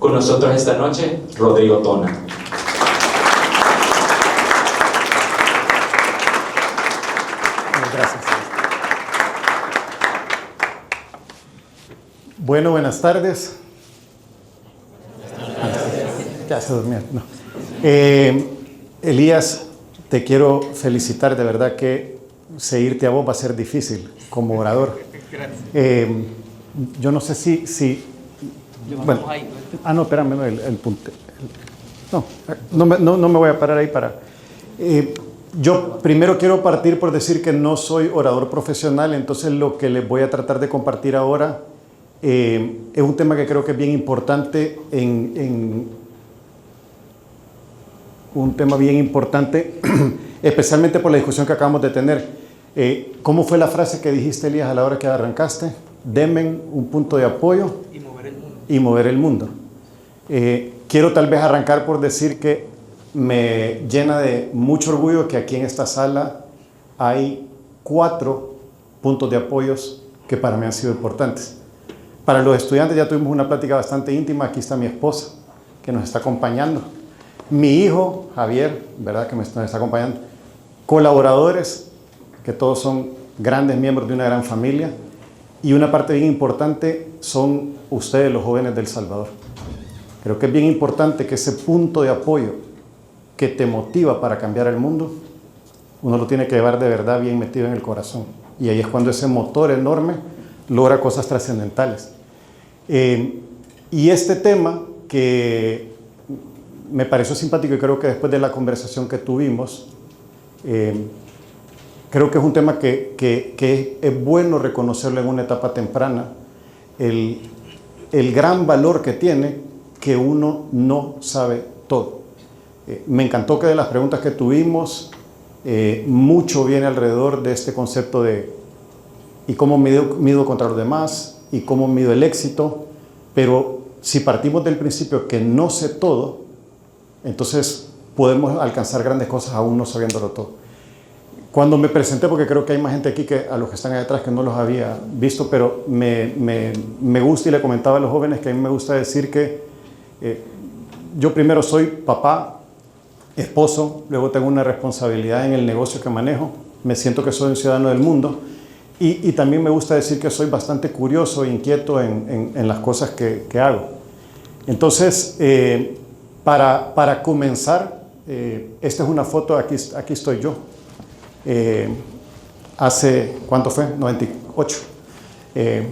Con nosotros esta noche, Rodrigo Tona. Gracias. Bueno, buenas tardes. Ya se durmió. No. Elías, te quiero felicitar, de verdad que seguirte a vos va a ser difícil como orador. Yo no sé si bueno, no, espérame, el punto. No me voy a parar ahí para... yo primero quiero partir por decir que no soy orador profesional, entonces lo que les voy a tratar de compartir ahora es un tema que creo que es bien importante un tema bien importante, especialmente por la discusión que acabamos de tener. ¿Cómo fue la frase que dijiste, Elías, a la hora que arrancaste? Denme un punto de apoyo y mover el mundo. Quiero tal vez arrancar por decir que me llena de mucho orgullo que aquí en esta sala hay 4 puntos de apoyos que para mí han sido importantes. Para los estudiantes ya tuvimos una plática bastante íntima. Aquí está mi esposa que nos está acompañando. Mi hijo, Javier, ¿verdad? Que nos está acompañando. Colaboradores, que todos son grandes miembros de una gran familia. Y una parte bien importante son ustedes, los jóvenes de El Salvador. Creo que es bien importante que ese punto de apoyo que te motiva para cambiar el mundo, uno lo tiene que llevar de verdad bien metido en el corazón. Y ahí es cuando ese motor enorme logra cosas trascendentales. Y este tema que me pareció simpático, y creo que después de la conversación que tuvimos, creo que es un tema que es bueno reconocerlo en una etapa temprana, el gran valor que tiene que uno no sabe todo. Me encantó que de las preguntas que tuvimos, mucho viene alrededor de este concepto de ¿y cómo mido contra los demás? ¿Y cómo mido el éxito? Pero si partimos del principio que no sé todo, entonces podemos alcanzar grandes cosas aún no sabiéndolo todo. Cuando me presenté, porque creo que hay más gente aquí que a los que están ahí atrás que no los había visto, pero me gusta, y le comentaba a los jóvenes que a mí me gusta decir que yo primero soy papá, esposo, luego tengo una responsabilidad en el negocio que manejo, me siento que soy un ciudadano del mundo, y también me gusta decir que soy bastante curioso e inquieto en las cosas que hago. Entonces, para comenzar, esta es una foto, aquí estoy yo, hace, ¿cuánto fue? 98,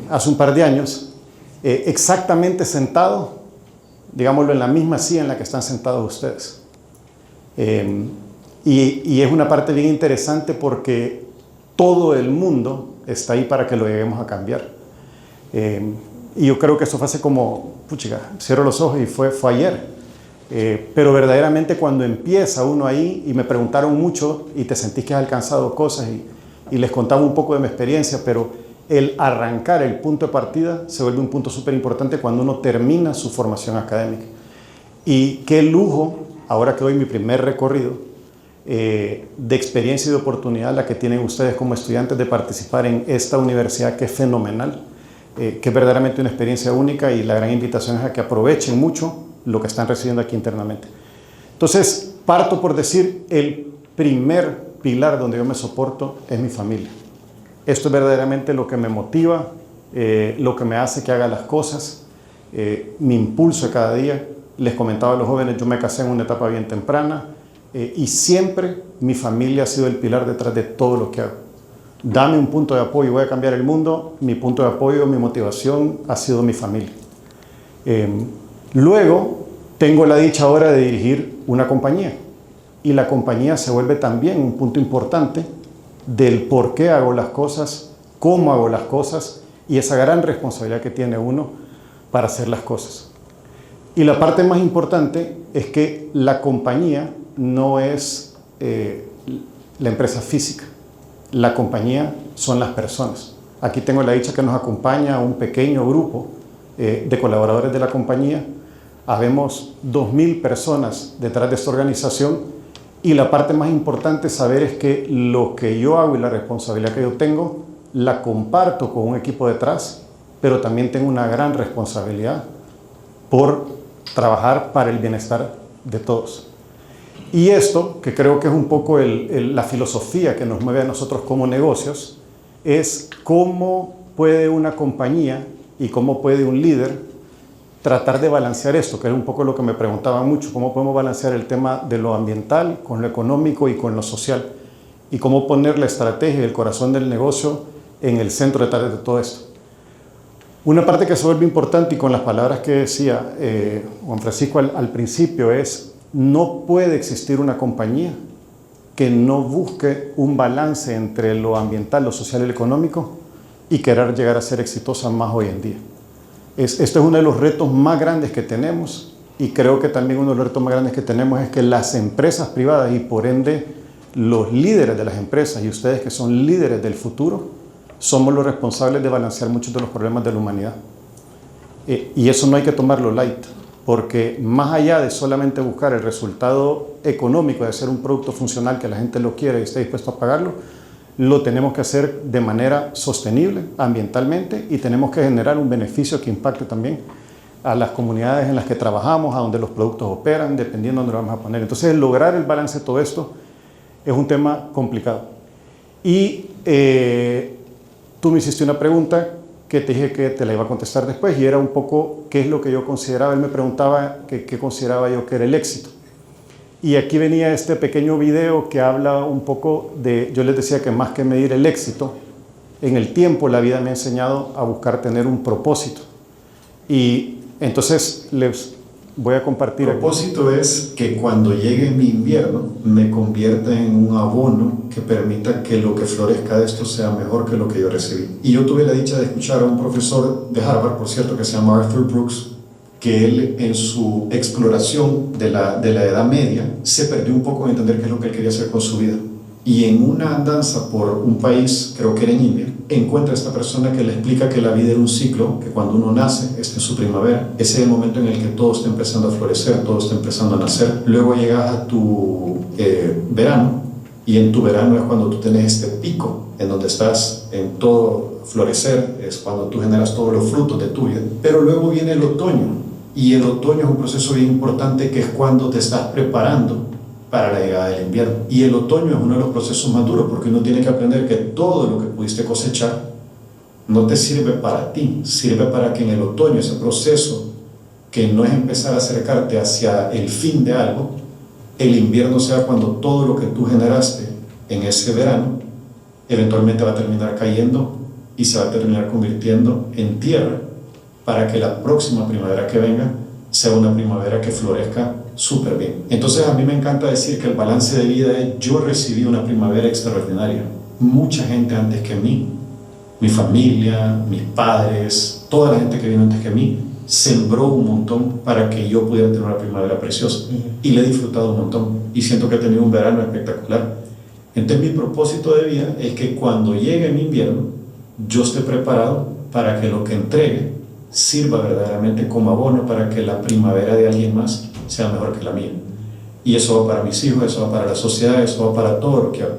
hace un par de años, exactamente sentado, digámoslo, en la misma silla en la que están sentados ustedes. Y es una parte bien interesante porque todo el mundo está ahí para que lo lleguemos a cambiar. Y yo creo que eso fue hace como, puchica, cierro los ojos y fue ayer. Pero verdaderamente cuando empieza uno ahí, y me preguntaron mucho, y te sentís que has alcanzado cosas, y les contaba un poco de mi experiencia, pero el arrancar, el punto de partida, se vuelve un punto súper importante cuando uno termina su formación académica. Y qué lujo, ahora que doy mi primer recorrido, de experiencia y de oportunidad la que tienen ustedes como estudiantes de participar en esta universidad que es fenomenal, que es verdaderamente una experiencia única, y la gran invitación es a que aprovechen mucho lo que están recibiendo aquí internamente. Entonces, parto por decir, el primer pilar donde yo me soporto es mi familia. Esto es verdaderamente lo que me motiva, lo que me hace que haga las cosas, mi impulso de cada día. Les comentaba a los jóvenes, yo me casé en una etapa bien temprana, y siempre mi familia ha sido el pilar detrás de todo lo que hago. Dame un punto de apoyo, voy a cambiar el mundo. Mi punto de apoyo, mi motivación ha sido mi familia. Luego, tengo la dicha ahora de dirigir una compañía, y la compañía se vuelve también un punto importante del por qué hago las cosas, cómo hago las cosas, y esa gran responsabilidad que tiene uno para hacer las cosas. Y la parte más importante es que la compañía no es la empresa física. La compañía son las personas. Aquí tengo la dicha que nos acompaña un pequeño grupo de colaboradores de la compañía. Habemos 2.000 personas detrás de esta organización, y la parte más importante es saber es que lo que yo hago y la responsabilidad que yo tengo la comparto con un equipo detrás, pero también tengo una gran responsabilidad por trabajar para el bienestar de todos. Y esto, que creo que es un poco la filosofía que nos mueve a nosotros como negocios, es cómo puede una compañía y cómo puede un líder tratar de balancear esto, que es un poco lo que me preguntaban mucho, cómo podemos balancear el tema de lo ambiental con lo económico y con lo social, y cómo poner la estrategia y el corazón del negocio en el centro de todo esto. Una parte que se vuelve importante, y con las palabras que decía Juan Francisco al principio, es: no puede existir una compañía que no busque un balance entre lo ambiental, lo social y lo económico y querer llegar a ser exitosa más hoy en día. Este es uno de los retos más grandes que tenemos, y creo que también uno de los retos más grandes que tenemos es que las empresas privadas, y por ende los líderes de las empresas, y ustedes que son líderes del futuro, somos los responsables de balancear muchos de los problemas de la humanidad. Y eso no hay que tomarlo light, porque más allá de solamente buscar el resultado económico de hacer un producto funcional que la gente lo quiere y esté dispuesto a pagarlo, lo tenemos que hacer de manera sostenible ambientalmente, y tenemos que generar un beneficio que impacte también a las comunidades en las que trabajamos, a donde los productos operan, dependiendo de dónde lo vamos a poner. Entonces, lograr el balance de todo esto es un tema complicado. Y tú me hiciste una pregunta que te dije que te la iba a contestar después, y era un poco qué es lo que yo consideraba. Él me preguntaba qué consideraba yo que era el éxito. Y aquí venía este pequeño video que habla un poco de, yo les decía que más que medir el éxito, en el tiempo la vida me ha enseñado a buscar tener un propósito. Y entonces les voy a compartir. El propósito es que cuando llegue mi invierno me convierta en un abono que permita que lo que florezca de esto sea mejor que lo que yo recibí. Y yo tuve la dicha de escuchar a un profesor de Harvard, por cierto, que se llama Arthur Brooks, que él, en su exploración de la Edad Media, se perdió un poco en entender qué es lo que él quería hacer con su vida. Y en una andanza por un país, creo que era en India, encuentra a esta persona que le explica que la vida era un ciclo, que cuando uno nace, está en su primavera, ese es el momento en el que todo está empezando a florecer, todo está empezando a nacer. Luego llegas a tu verano, y en tu verano es cuando tú tienes este pico, en donde estás en todo florecer, es cuando tú generas todos los frutos de tu vida. Pero luego viene el otoño, y el otoño es un proceso bien importante, que es cuando te estás preparando para la llegada del invierno. Y el otoño es uno de los procesos más duros, porque uno tiene que aprender que todo lo que pudiste cosechar no te sirve para ti, sirve para que en el otoño, ese proceso que no es empezar a acercarte hacia el fin de algo, el invierno sea cuando todo lo que tú generaste en ese verano eventualmente va a terminar cayendo y se va a terminar convirtiendo en tierra, para que la próxima primavera que venga sea una primavera que florezca súper bien. Entonces, a mí me encanta decir que el balance de vida es: yo recibí una primavera extraordinaria. Mucha gente antes que mí, mi familia, mis padres, toda la gente que vino antes que mí, sembró un montón para que yo pudiera tener una primavera preciosa. Y le he disfrutado un montón. Y siento que he tenido un verano espectacular. Entonces, mi propósito de vida es que cuando llegue mi invierno, yo esté preparado para que lo que entregue sirva verdaderamente como abono para que la primavera de alguien más sea mejor que la mía. Y eso va para mis hijos, eso va para la sociedad, eso va para todo lo que hago.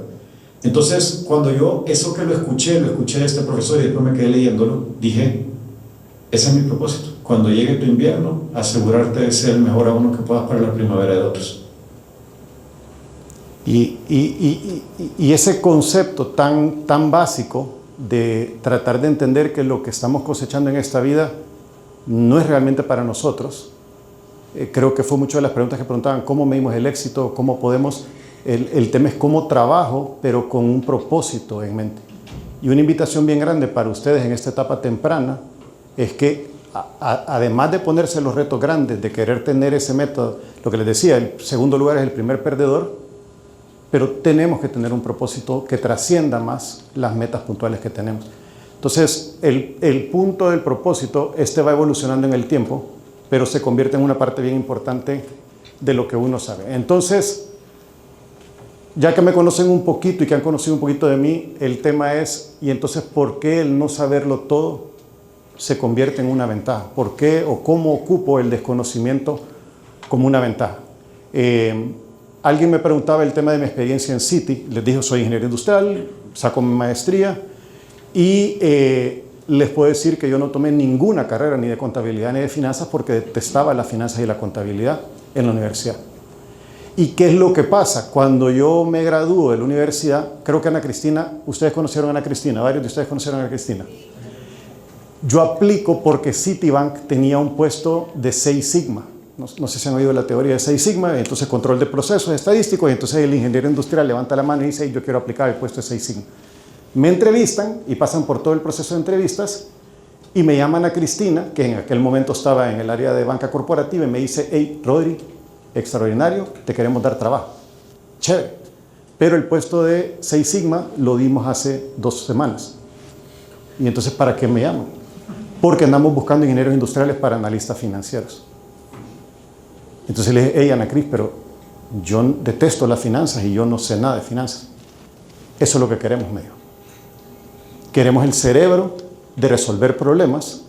Entonces, cuando yo eso que lo escuché de este profesor, y después me quedé leyéndolo, dije: ese es mi propósito. Cuando llegue tu invierno, asegurarte de ser el mejor abono que puedas para la primavera de otros. Y ese concepto tan básico de tratar de entender que lo que estamos cosechando en esta vida no es realmente para nosotros. Creo que fue mucho de las preguntas que preguntaban: ¿cómo medimos el éxito? ¿Cómo podemos? El tema es cómo trabajo, pero con un propósito en mente. Y una invitación bien grande para ustedes en esta etapa temprana es que, además de ponerse los retos grandes, de querer tener ese método, lo que les decía, el segundo lugar es el primer perdedor, pero tenemos que tener un propósito que trascienda más las metas puntuales que tenemos. Entonces, el punto del propósito, va evolucionando en el tiempo, pero se convierte en una parte bien importante de lo que uno sabe. Entonces, ya que me conocen un poquito y que han conocido un poquito de mí, el tema es: ¿y entonces por qué el no saberlo todo se convierte en una ventaja? ¿Por qué o cómo ocupo el desconocimiento como una ventaja? Alguien me preguntaba el tema de mi experiencia en Citi. Les dije: soy ingeniero industrial, saco mi maestría, y les puedo decir que yo no tomé ninguna carrera ni de contabilidad ni de finanzas porque detestaba las finanzas y la contabilidad en la universidad. ¿Y qué es lo que pasa? Cuando yo me gradúo de la universidad, creo que Ana Cristina, ustedes conocieron a Ana Cristina, varios de ustedes conocieron a Ana Cristina. Yo aplico porque Citibank tenía un puesto de 6 Sigma. No sé si han oído la teoría de 6 Sigma, entonces control de procesos estadísticos, y entonces el ingeniero industrial levanta la mano y dice, yo quiero aplicar el puesto de 6 Sigma. Me entrevistan y pasan por todo el proceso de entrevistas y me llaman a Cristina, que en aquel momento estaba en el área de banca corporativa, y me dice, hey, Rodri, extraordinario, te queremos dar trabajo. Chévere. Pero el puesto de 6 Sigma lo dimos hace 2 semanas. Y entonces, ¿para qué me llaman? Porque andamos buscando ingenieros industriales para analistas financieros. Entonces le dije, hey, Ana Cris, pero yo detesto las finanzas y yo no sé nada de finanzas. Eso es lo que queremos, me dijo. Queremos el cerebro de resolver problemas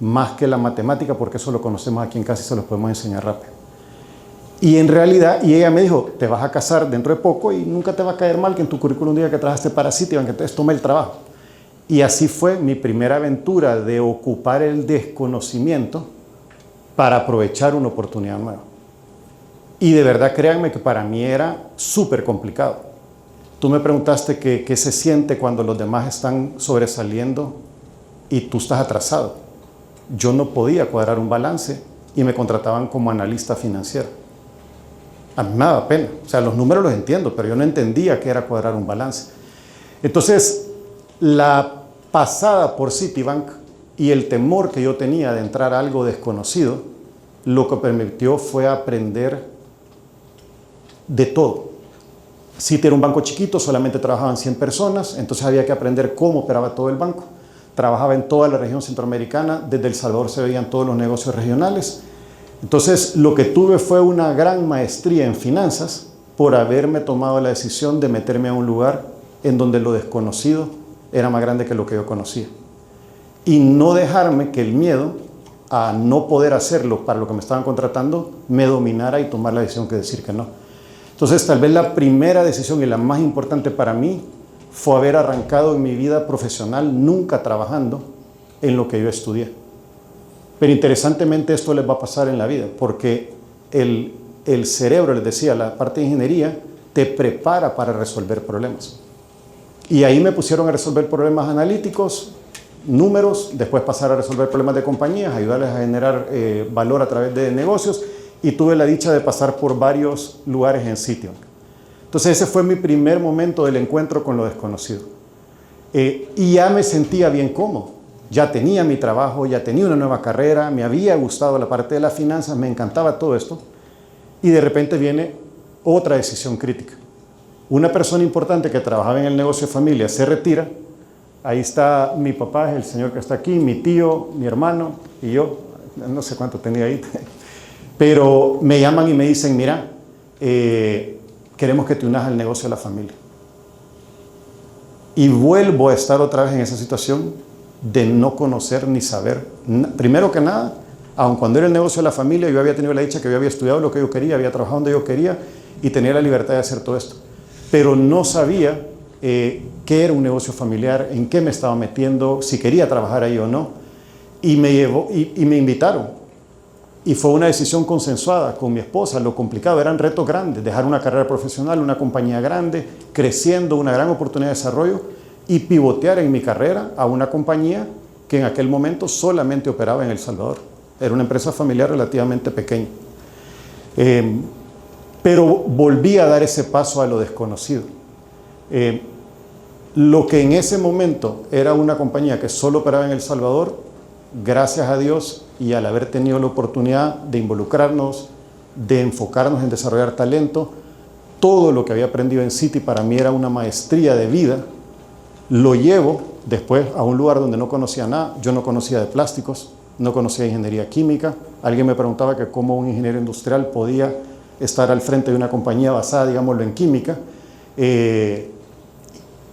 más que la matemática, porque eso lo conocemos aquí en casa y se los podemos enseñar rápido. Y en realidad, y ella me dijo, te vas a casar dentro de poco y nunca te va a caer mal que en tu currículum diga que trabajaste para Citibank, que entonces tome el trabajo. Y así fue mi primera aventura de ocupar el desconocimiento para aprovechar una oportunidad nueva. Y de verdad, créanme que para mí era súper complicado. Tú me preguntaste qué se siente cuando los demás están sobresaliendo y tú estás atrasado. Yo no podía cuadrar un balance y me contrataban como analista financiero. A mí me daba pena. O sea, los números los entiendo, pero yo no entendía qué era cuadrar un balance. Entonces, la pasada por Citibank y el temor que yo tenía de entrar a algo desconocido, lo que permitió fue aprender de todo. Citi era un banco chiquito, solamente trabajaban 100 personas, entonces había que aprender cómo operaba todo el banco. Trabajaba en toda la región centroamericana, desde El Salvador se veían todos los negocios regionales. Entonces, lo que tuve fue una gran maestría en finanzas por haberme tomado la decisión de meterme a un lugar en donde lo desconocido era más grande que lo que yo conocía. Y no dejarme que el miedo a no poder hacerlo para lo que me estaban contratando me dominara y tomar la decisión que decir que no. Entonces, tal vez la primera decisión y la más importante para mí fue haber arrancado en mi vida profesional nunca trabajando en lo que yo estudié. Pero interesantemente esto les va a pasar en la vida, porque el cerebro, les decía, la parte de ingeniería, te prepara para resolver problemas. Y ahí me pusieron a resolver problemas analíticos, números, después pasar a resolver problemas de compañías, ayudarles a generar valor a través de negocios, y tuve la dicha de pasar por varios lugares en Citibank. Entonces ese fue mi primer momento del encuentro con lo desconocido. Y ya me sentía bien cómodo. Ya tenía mi trabajo, ya tenía una nueva carrera, me había gustado la parte de las finanzas, me encantaba todo esto. Y de repente viene otra decisión crítica. Una persona importante que trabajaba en el negocio de familia se retira. Ahí está mi papá, es el señor que está aquí, mi tío, mi hermano y yo. No sé cuánto tenía ahí. Pero me llaman y me dicen, mira, queremos que te unas al negocio de la familia. Y vuelvo a estar otra vez en esa situación de no conocer ni saber. Primero que nada, aun cuando era el negocio de la familia, yo había tenido la dicha que yo había estudiado lo que yo quería, había trabajado donde yo quería y tenía la libertad de hacer todo esto. Pero no sabía qué era un negocio familiar, en qué me estaba metiendo, si quería trabajar ahí o no. Y me invitaron. Y fue una decisión consensuada con mi esposa. Lo complicado eran retos grandes, dejar una carrera profesional, una compañía grande, creciendo, una gran oportunidad de desarrollo, y pivotear en mi carrera a una compañía que en aquel momento solamente operaba en El Salvador. Era una empresa familiar relativamente pequeña. Pero volví a dar ese paso a lo desconocido. Lo que en ese momento era una compañía que solo operaba en El Salvador, gracias a Dios y al haber tenido la oportunidad de involucrarnos, de enfocarnos en desarrollar talento, todo lo que había aprendido en Citi para mí era una maestría de vida. Lo llevo después a un lugar donde no conocía nada. Yo no conocía de plásticos, no conocía ingeniería química. Alguien me preguntaba que cómo un ingeniero industrial podía estar al frente de una compañía basada, digámoslo, en química.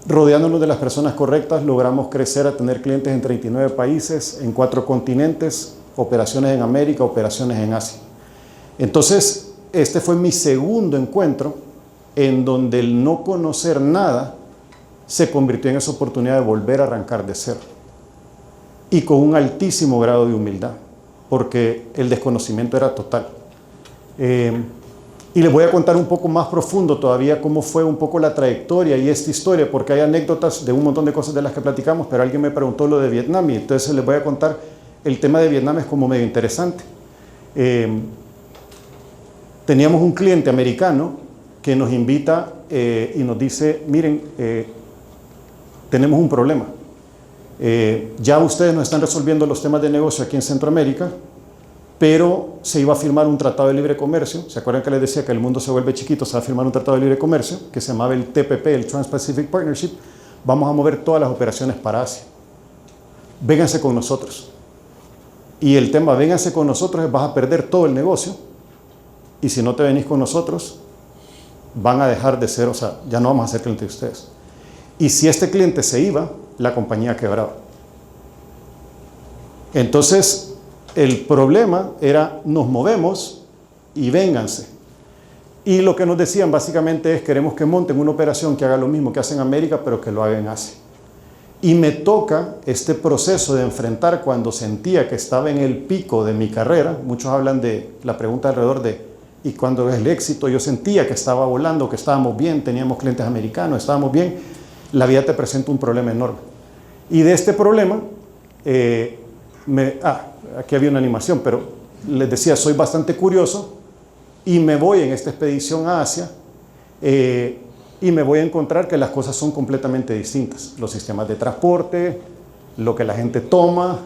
Rodeándonos de las personas correctas, logramos crecer a tener clientes en 39 países, en 4 continentes, operaciones en América, operaciones en Asia. Entonces, este fue mi segundo encuentro en donde el no conocer nada se convirtió en esa oportunidad de volver a arrancar de cero. y con un altísimo grado de humildad, porque el desconocimiento era total. Y les voy a contar un poco más profundo todavía cómo fue un poco la trayectoria y esta historia, porque hay anécdotas de un montón de cosas de las que platicamos, pero alguien me preguntó lo de Vietnam y entonces les voy a contar. El tema de Vietnam es como medio interesante. Teníamos un cliente americano que nos invita y nos dice, miren, tenemos un problema. Ya ustedes nos están resolviendo los temas de negocio aquí en Centroamérica, pero se iba a firmar un tratado de libre comercio. ¿Se acuerdan que les decía que el mundo se vuelve chiquito? Se va a firmar un tratado de libre comercio que se llamaba el TPP, el Trans-Pacific Partnership. Vamos a mover todas las operaciones para Asia. Vénganse con nosotros. Y el tema, vénganse con nosotros, es vas a perder todo el negocio. Y si no te venís con nosotros, van a dejar de ser, o sea, ya no vamos a ser clientes de ustedes. Y si este cliente se iba, la compañía quebraba. Entonces, el problema era, nos movemos y vénganse. Y lo que nos decían básicamente es, queremos que monten una operación que haga lo mismo que hacen en América, pero que lo haga en Asia. Y me toca este proceso de enfrentar cuando sentía que estaba en el pico de mi carrera. Muchos hablan de la pregunta alrededor de, ¿y cuándo es el éxito? Yo sentía que estaba volando, que estábamos bien, teníamos clientes americanos, estábamos bien. La vida te presenta un problema enorme. Y de este problema, aquí había una animación, pero les decía, soy bastante curioso y me voy en esta expedición a Asia y me voy a encontrar que las cosas son completamente distintas. Los sistemas de transporte, lo que la gente toma,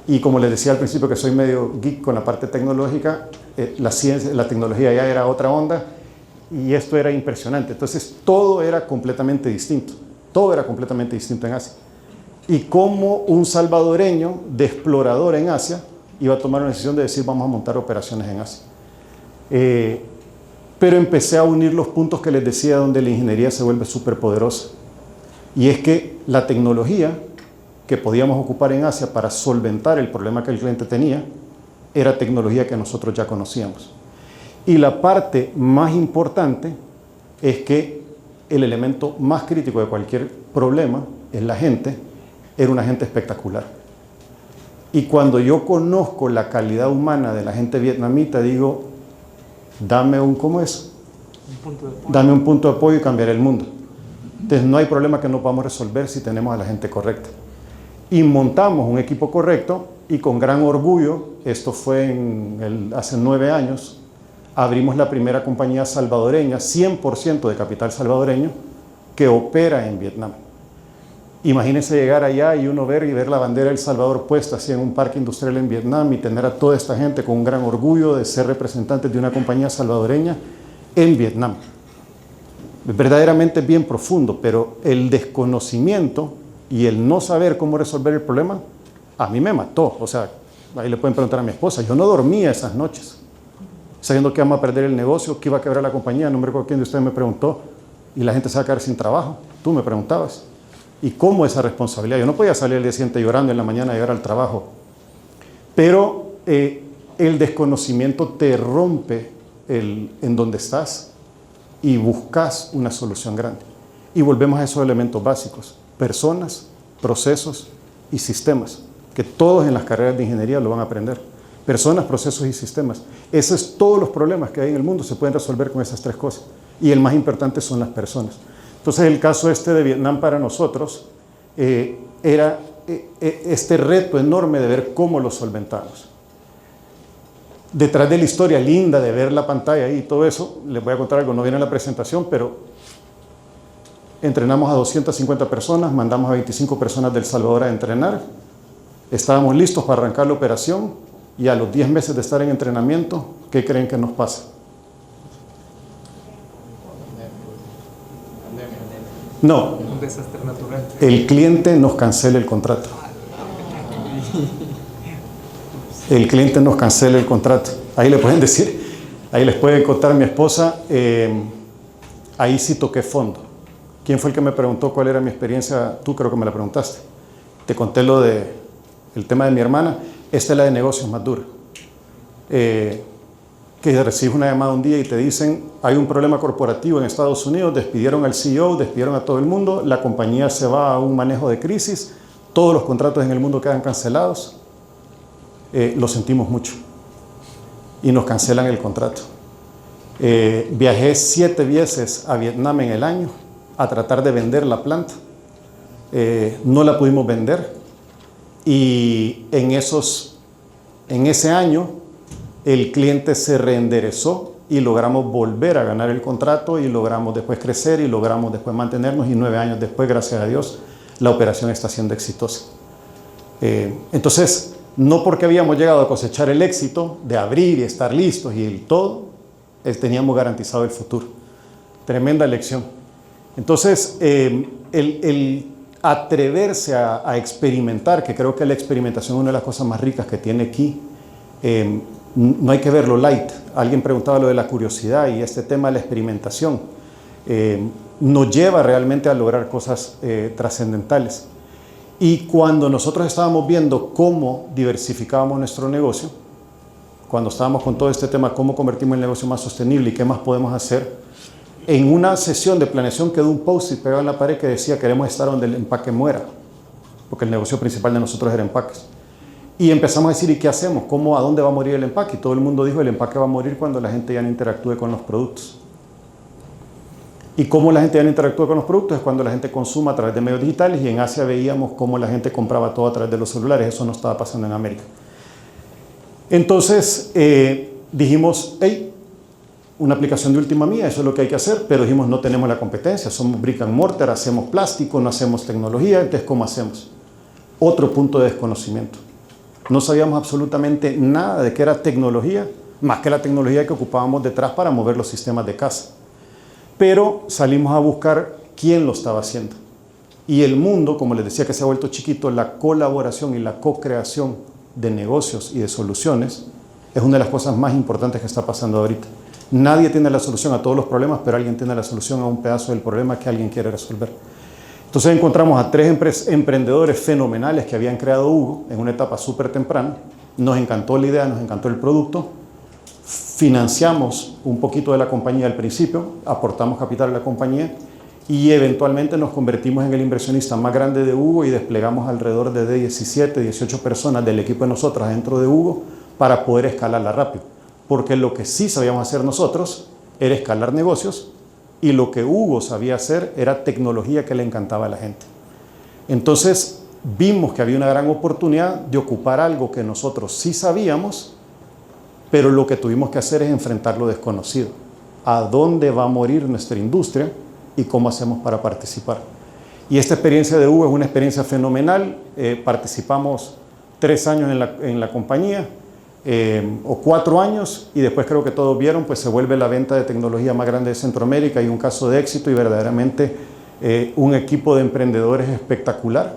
y como les decía al principio que soy medio geek con la parte tecnológica, la ciencia, la tecnología ya era otra onda y esto era impresionante. Entonces todo era completamente distinto. Todo era completamente distinto en Asia. Y como un salvadoreño de explorador en Asia iba a tomar una decisión de decir vamos a montar operaciones en Asia. Pero empecé a unir los puntos que les decía donde la ingeniería se vuelve súper poderosa. Y es que la tecnología que podíamos ocupar en Asia para solventar el problema que el cliente tenía era tecnología que nosotros ya conocíamos. Y la parte más importante es que el elemento más crítico de cualquier problema es la gente. Era una gente espectacular. Y cuando yo conozco la calidad humana de la gente vietnamita, digo, dame un, ¿cómo es? Dame un punto de apoyo y cambiaré el mundo. Entonces no hay problema que no podamos resolver si tenemos a la gente correcta. Y montamos un equipo correcto y con gran orgullo, esto fue hace 9 años, abrimos la primera compañía salvadoreña, 100% de capital salvadoreño, que opera en Vietnam. Imagínense llegar allá y uno ver la bandera de El Salvador puesta así en un parque industrial en Vietnam y tener a toda esta gente con un gran orgullo de ser representantes de una compañía salvadoreña en Vietnam. Verdaderamente bien profundo, pero el desconocimiento y el no saber cómo resolver el problema, a mí me mató. O sea, ahí le pueden preguntar a mi esposa, yo no dormía esas noches, sabiendo que íbamos a perder el negocio, que iba a quebrar la compañía. No me recuerdo quién de ustedes me preguntó, y la gente se va a quedar sin trabajo. Tú me preguntabas. ¿Y cómo esa responsabilidad? Yo no podía salir el día siguiente llorando en la mañana a llegar al trabajo. Pero el desconocimiento te rompe en donde estás y buscas una solución grande. Y volvemos a esos elementos básicos: personas, procesos y sistemas, que todos en las carreras de ingeniería lo van a aprender. Personas, procesos y sistemas. Esos son todos los problemas que hay en el mundo, se pueden resolver con esas 3 cosas. Y el más importante son las personas. Entonces el caso de Vietnam para nosotros era este reto enorme de ver cómo lo solventamos. Detrás de la historia linda de ver la pantalla y todo eso, les voy a contar algo, no viene en la presentación, pero entrenamos a 250 personas, mandamos a 25 personas de El Salvador a entrenar, estábamos listos para arrancar la operación y a los 10 meses de estar en entrenamiento, ¿qué creen que nos pasa? No, Un desastre natural. el cliente nos cancela el contrato. El cliente nos cancela el contrato. Ahí le pueden decir, ahí les puede contar a mi esposa, ahí sí toqué fondo. ¿Quién fue el que me preguntó cuál era mi experiencia? Tú creo que me la preguntaste. Te conté el tema de mi hermana. Esta es la de negocios más dura. Que recibes una llamada un día y te dicen, hay un problema corporativo en Estados Unidos, despidieron al CEO, despidieron a todo el mundo, la compañía se va a un manejo de crisis, todos los contratos en el mundo quedan cancelados, lo sentimos mucho y nos cancelan el contrato. Viajé 7 veces a Vietnam en el año a tratar de vender la planta. No la pudimos vender y en ese año el cliente se reenderezó y logramos volver a ganar el contrato y logramos después crecer y logramos después mantenernos y 9 años después, gracias a Dios, la operación está siendo exitosa. Entonces, no porque habíamos llegado a cosechar el éxito de abrir y estar listos y el todo, teníamos garantizado el futuro. Tremenda lección. Entonces, el atreverse a experimentar, que creo que la experimentación es una de las cosas más ricas que tiene aquí, no hay que verlo light. Alguien preguntaba lo de la curiosidad y este tema de la experimentación nos lleva realmente a lograr cosas trascendentales. Y cuando nosotros estábamos viendo cómo diversificábamos nuestro negocio, cuando estábamos con todo este tema, cómo convertimos el negocio más sostenible y qué más podemos hacer, en una sesión de planeación quedó un post-it pegado en la pared que decía: queremos estar donde el empaque muera, porque el negocio principal de nosotros era empaques. Y empezamos a decir: ¿y qué hacemos? ¿A dónde va a morir el empaque? Y todo el mundo dijo: el empaque va a morir cuando la gente ya no interactúe con los productos. ¿Y cómo la gente ya no interactúa con los productos? Es cuando la gente consuma a través de medios digitales, y en Asia veíamos cómo la gente compraba todo a través de los celulares. Eso no estaba pasando en América. Entonces dijimos: hey, una aplicación de última milla, eso es lo que hay que hacer, pero dijimos: no tenemos la competencia, somos brick and mortar, hacemos plástico, no hacemos tecnología, entonces ¿cómo hacemos? Otro punto de desconocimiento. No sabíamos absolutamente nada de qué era tecnología, más que la tecnología que ocupábamos detrás para mover los sistemas de casa. Pero salimos a buscar quién lo estaba haciendo. Y el mundo, como les decía, que se ha vuelto chiquito, la colaboración y la co-creación de negocios y de soluciones es una de las cosas más importantes que está pasando ahorita. Nadie tiene la solución a todos los problemas, pero alguien tiene la solución a un pedazo del problema que alguien quiere resolver. Entonces encontramos a 3 emprendedores fenomenales que habían creado Hugo en una etapa súper temprana. Nos encantó la idea, nos encantó el producto. Financiamos un poquito de la compañía al principio, aportamos capital a la compañía y eventualmente nos convertimos en el inversionista más grande de Hugo y desplegamos alrededor de 17, 18 personas del equipo de nosotros dentro de Hugo para poder escalarla rápido. Porque lo que sí sabíamos hacer nosotros era escalar negocios y lo que Hugo sabía hacer era tecnología que le encantaba a la gente. Entonces vimos que había una gran oportunidad de ocupar algo que nosotros sí sabíamos, pero lo que tuvimos que hacer es enfrentar lo desconocido. ¿A dónde va a morir nuestra industria y cómo hacemos para participar? Y esta experiencia de Hugo es una experiencia fenomenal. Participamos 3 años en la compañía, o 4 años, y después creo que todos vieron, pues se vuelve la venta de tecnología más grande de Centroamérica y un caso de éxito y verdaderamente un equipo de emprendedores espectacular,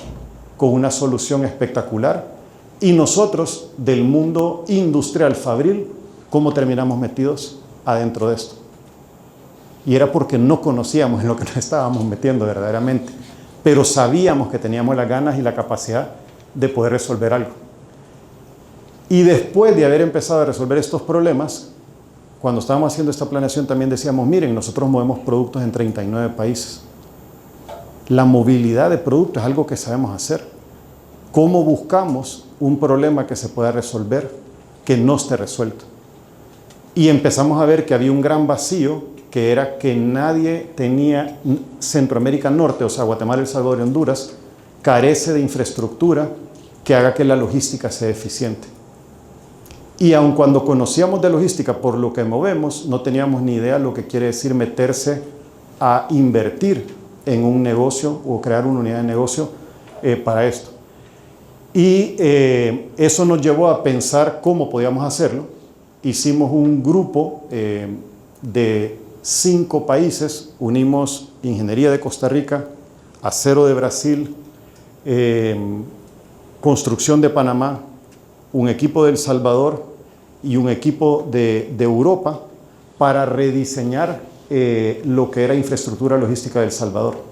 con una solución espectacular. Y nosotros, del mundo industrial fabril, ¿cómo terminamos metidos adentro de esto? Y era porque no conocíamos en lo que nos estábamos metiendo verdaderamente, pero sabíamos que teníamos las ganas y la capacidad de poder resolver algo. Y después de haber empezado a resolver estos problemas, cuando estábamos haciendo esta planeación también decíamos: miren, nosotros movemos productos en 39 países. La movilidad de productos es algo que sabemos hacer. ¿Cómo buscamos un problema que se pueda resolver, que no esté resuelto? Y empezamos a ver que había un gran vacío, que era que nadie tenía. Centroamérica Norte, o sea, Guatemala, El Salvador y Honduras, carece de infraestructura que haga que la logística sea eficiente. Y aun cuando conocíamos de logística por lo que movemos, no teníamos ni idea lo que quiere decir meterse a invertir en un negocio o crear una unidad de negocio para esto. Y eso nos llevó a pensar cómo podíamos hacerlo. Hicimos un grupo de 5 países, unimos Ingeniería de Costa Rica, Acero de Brasil, Construcción de Panamá, un equipo de El Salvador y un equipo de Europa para rediseñar lo que era infraestructura logística de El Salvador.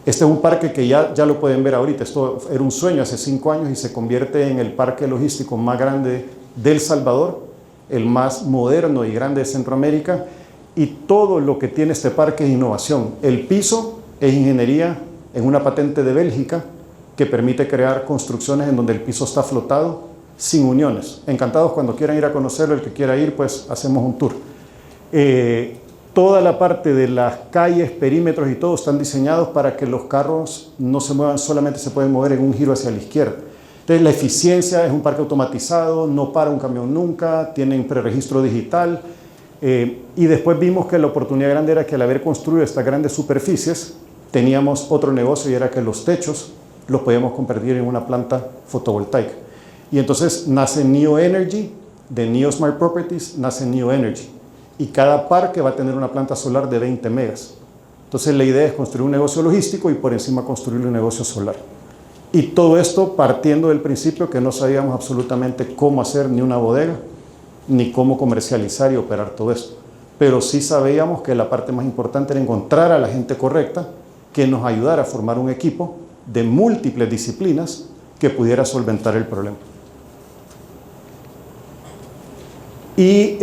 Este es un parque que ya lo pueden ver ahorita. Esto era un sueño hace 5 años y se convierte en el parque logístico más grande de El Salvador, el más moderno y grande de Centroamérica, y todo lo que tiene este parque es innovación. El piso es ingeniería en una patente de Bélgica, que permite crear construcciones en donde el piso está flotado sin uniones. Encantados cuando quieran ir a conocerlo, el que quiera ir, pues hacemos un tour. Toda la parte de las calles, perímetros y todo están diseñados para que los carros no se muevan, solamente se pueden mover en un giro hacia la izquierda. Entonces la eficiencia es un parque automatizado, no para un camión nunca, tienen preregistro digital. Y después vimos que la oportunidad grande era que al haber construido estas grandes superficies, teníamos otro negocio y era que los techos los podíamos convertir en una planta fotovoltaica. Y entonces nace Neo Energy, de Neo Smart Properties, nace Neo Energy. Y cada parque va a tener una planta solar de 20 megas. Entonces la idea es construir un negocio logístico y por encima construir un negocio solar. Y todo esto partiendo del principio que no sabíamos absolutamente cómo hacer ni una bodega, ni cómo comercializar y operar todo esto. Pero sí sabíamos que la parte más importante era encontrar a la gente correcta que nos ayudara a formar un equipo de múltiples disciplinas que pudiera solventar el problema. Y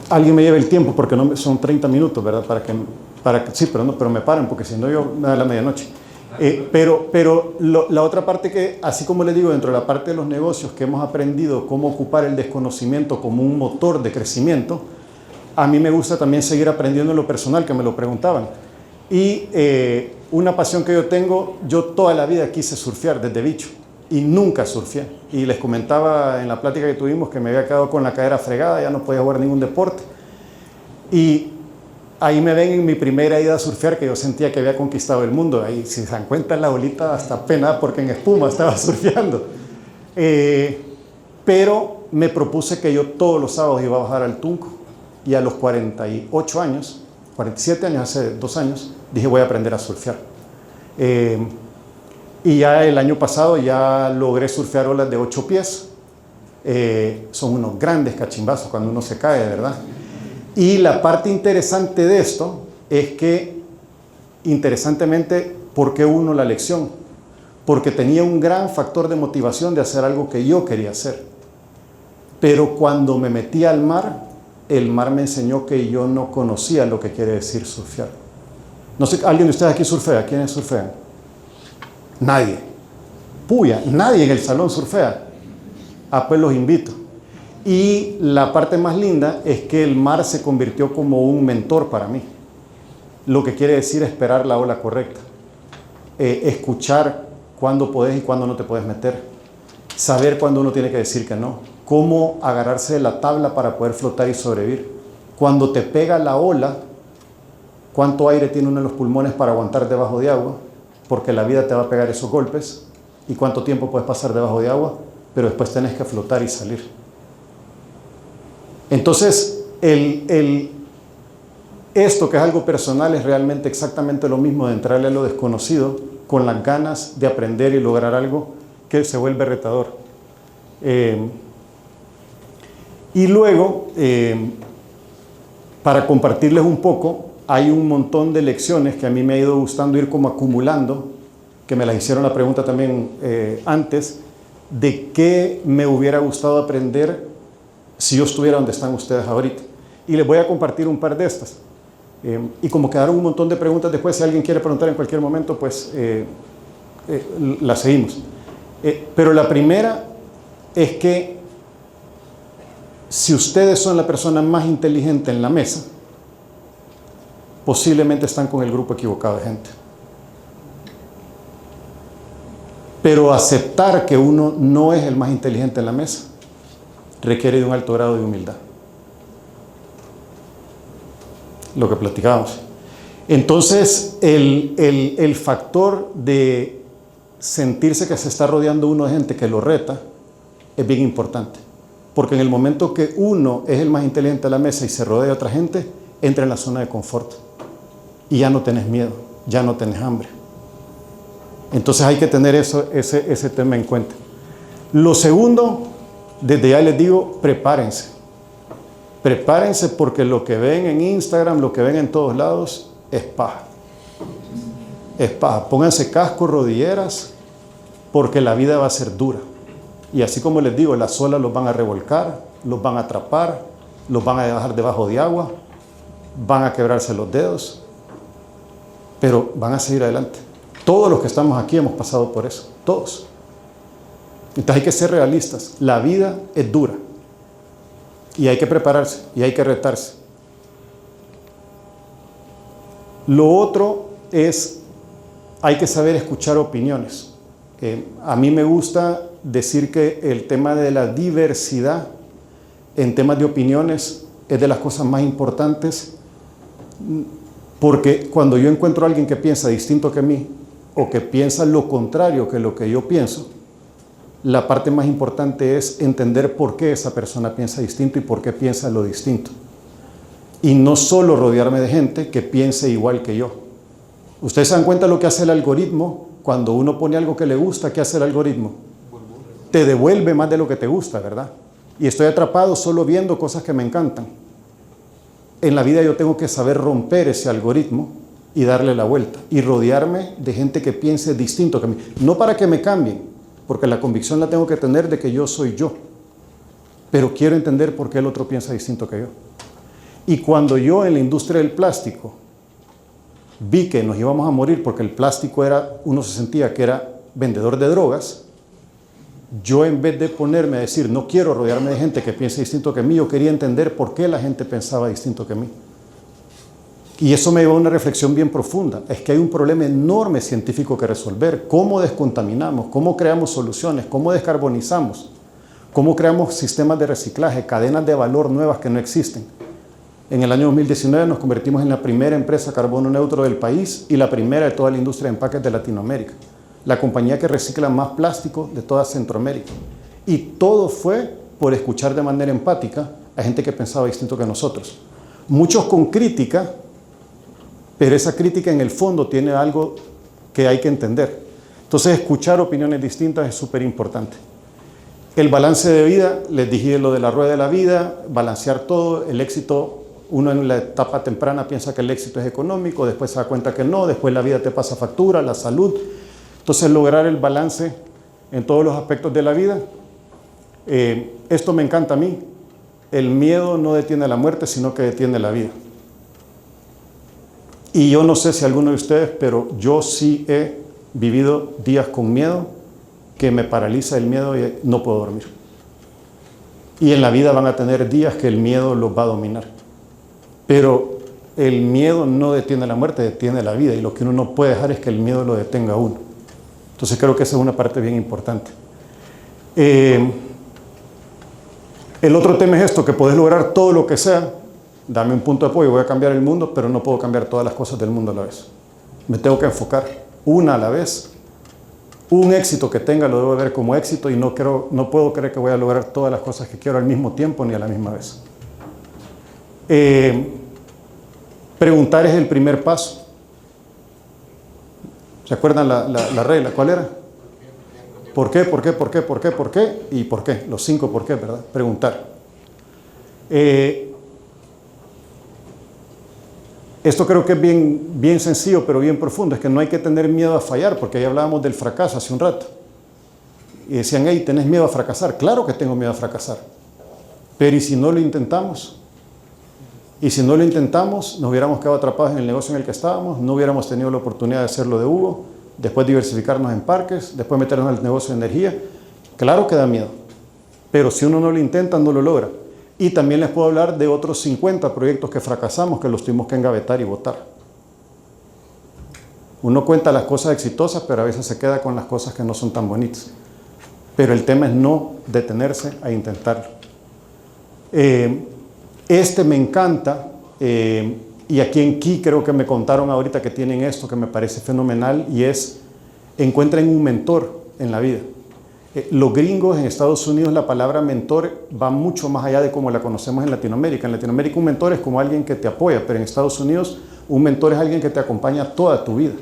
alguien me lleve el tiempo porque no son 30 minutos, ¿verdad? Sí, pero me paran porque si no yo me da la medianoche. Pero la otra parte que, así como les digo, dentro de la parte de los negocios que hemos aprendido cómo ocupar el desconocimiento como un motor de crecimiento, a mí me gusta también seguir aprendiendo en lo personal, que me lo preguntaban. Y una pasión que yo tengo, yo toda la vida quise surfear desde bicho y nunca surfeé. Y les comentaba en la plática que tuvimos que me había quedado con la cadera fregada, ya no podía jugar ningún deporte. Y ahí me ven en mi primera ida a surfear, que yo sentía que había conquistado el mundo. Ahí, si se dan cuenta, en la bolita hasta pena porque en espuma estaba surfeando. Pero me propuse que yo todos los sábados iba a bajar al Tunco. Y a los 48 años, 47 años, hace 2 años, dije voy a aprender a surfear. Y ya el año pasado ya logré surfear olas de 8 pies. Son unos grandes cachimbazos cuando uno se cae, de verdad. Y la parte interesante de esto es que, interesantemente, ¿por qué uno la lección? Porque tenía un gran factor de motivación de hacer algo que yo quería hacer. Pero cuando me metí al mar, el mar me enseñó que yo no conocía lo que quiere decir surfear. No sé, ¿alguien de ustedes aquí surfea? ¿Quiénes surfean? Nadie. Puya, nadie en el salón surfea. Ah, pues los invito. Y la parte más linda es que el mar se convirtió como un mentor para mí. Lo que quiere decir esperar la ola correcta. Escuchar cuándo podés y cuándo no te puedes meter. Saber cuándo uno tiene que decir que no. Cómo agarrarse de la tabla para poder flotar y sobrevivir. Cuando te pega la ola, cuánto aire tiene uno en los pulmones para aguantar debajo de agua, porque la vida te va a pegar esos golpes, y cuánto tiempo puedes pasar debajo de agua, pero después tenés que flotar y salir. Entonces, esto que es algo personal es realmente exactamente lo mismo de entrarle a lo desconocido con las ganas de aprender y lograr algo que se vuelve retador. Y luego, para compartirles un poco, hay un montón de lecciones que a mí me ha ido gustando ir como acumulando, que me las hicieron la pregunta también antes, de qué me hubiera gustado aprender si yo estuviera donde están ustedes ahorita. Y les voy a compartir un par de estas. Y como quedaron un montón de preguntas después, si alguien quiere preguntar en cualquier momento, pues las seguimos. Pero la primera es que si ustedes son la persona más inteligente en la mesa, posiblemente están con el grupo equivocado de gente. Pero aceptar que uno no es el más inteligente en la mesa requiere de un alto grado de humildad. Lo que platicábamos. Entonces, el factor de sentirse que se está rodeando uno de gente que lo reta es bien importante. Porque en el momento que uno es el más inteligente de la mesa y se rodea de otra gente, entra en la zona de confort. Y ya no tenés miedo, ya no tenés hambre. Entonces hay que tener ese tema en cuenta. Lo segundo, desde ya les digo, prepárense. Prepárense porque lo que ven en Instagram, lo que ven en todos lados, es paja. Es paja. Pónganse casco, rodilleras, porque la vida va a ser dura. Y así como les digo, las olas los van a revolcar, los van a atrapar, los van a dejar debajo de agua, van a quebrarse los dedos. pero van a seguir adelante. Todos los que estamos aquí hemos pasado por eso, todos. Entonces hay que ser realistas. La vida es dura y hay que prepararse y hay que retarse. Lo otro es, hay que saber escuchar opiniones. A mí me gusta decir que el tema de la diversidad en temas de opiniones es de las cosas más importantes, porque cuando yo encuentro a alguien que piensa distinto que mí o que piensa lo contrario que lo que yo pienso, la parte más importante es entender por qué esa persona piensa distinto y por qué piensa lo distinto. Y no solo rodearme de gente que piense igual que yo. Ustedes se dan cuenta de lo que hace el algoritmo. Cuando uno pone algo que le gusta, ¿qué hace el algoritmo? Te devuelve más de lo que te gusta, ¿verdad? Y estoy atrapado solo viendo cosas que me encantan. En la vida yo tengo que saber romper ese algoritmo y darle la vuelta. Y rodearme de gente que piense distinto que a mí. No para que me cambien, porque la convicción la tengo que tener de que yo soy yo. Pero quiero entender por qué el otro piensa distinto que yo. Y cuando yo en la industria del plástico vi que nos íbamos a morir porque el plástico era, uno se sentía que era vendedor de drogas, yo en vez de ponerme a decir, no quiero rodearme de gente que piense distinto que mí, yo quería entender por qué la gente pensaba distinto que mí. Y eso me llevó a una reflexión bien profunda. Es que hay un problema enorme científico que resolver. ¿Cómo descontaminamos? ¿Cómo creamos soluciones? ¿Cómo descarbonizamos? ¿Cómo creamos sistemas de reciclaje, cadenas de valor nuevas que no existen? En el año 2019 nos convertimos en la primera empresa carbono neutro del país y la primera de toda la industria de empaques de Latinoamérica. La compañía que recicla más plástico de toda Centroamérica. Y todo fue por escuchar de manera empática a gente que pensaba distinto que nosotros. Muchos con crítica, pero esa crítica en el fondo tiene algo que hay que entender. Entonces, escuchar opiniones distintas es súper importante. El balance de vida, les dije lo de la rueda de la vida, balancear todo, el éxito. Uno en la etapa temprana piensa que el éxito es económico, después se da cuenta que no, después la vida te pasa factura, la salud. Entonces, lograr el balance en todos los aspectos de la vida. Esto me encanta a mí. El miedo no detiene la muerte, sino que detiene la vida. Y yo no sé si alguno de ustedes, pero yo sí he vivido días con miedo, que me paraliza el miedo y no puedo dormir. Y en la vida van a tener días que el miedo los va a dominar. Pero el miedo no detiene la muerte, detiene la vida. Y lo que uno no puede dejar es que el miedo lo detenga a uno. Entonces creo que esa es una parte bien importante. El otro tema es esto, que podés lograr todo lo que sea. Dame un punto de apoyo, voy a cambiar el mundo, pero no puedo cambiar todas las cosas del mundo a la vez. Me tengo que enfocar una a la vez. Un éxito que tenga lo debo ver como éxito y no puedo creer que voy a lograr todas las cosas que quiero al mismo tiempo ni a la misma vez. Preguntar es el primer paso. ¿Se acuerdan la regla? ¿Cuál era? ¿Por qué? ¿Por qué? ¿Por qué? ¿Por qué? ¿Por qué? Y ¿por qué? Los 5 por qué, ¿verdad? Preguntar. Esto creo que es bien sencillo, pero bien profundo. Es que no hay que tener miedo a fallar, porque ahí hablábamos del fracaso hace un rato. Y decían, hey, ¿tenés miedo a fracasar? Claro que tengo miedo a fracasar. Pero ¿y si no lo intentamos? Y si no lo intentamos, nos hubiéramos quedado atrapados en el negocio en el que estábamos, no hubiéramos tenido la oportunidad de hacerlo de Hugo, después diversificarnos en parques, después meternos en el negocio de energía. Claro que da miedo, pero si uno no lo intenta, no lo logra. Y también les puedo hablar de otros 50 proyectos que fracasamos, que los tuvimos que engavetar y botar. Uno cuenta las cosas exitosas, pero a veces se queda con las cosas que no son tan bonitas. Pero el tema es no detenerse a intentarlo. Me encanta, y aquí en Key creo que me contaron ahorita que tienen esto que me parece fenomenal, y es, encuentren un mentor en la vida. Los gringos en Estados Unidos, la palabra mentor va mucho más allá de como la conocemos en Latinoamérica. En Latinoamérica un mentor es como alguien que te apoya, pero en Estados Unidos un mentor es alguien que te acompaña toda tu vida.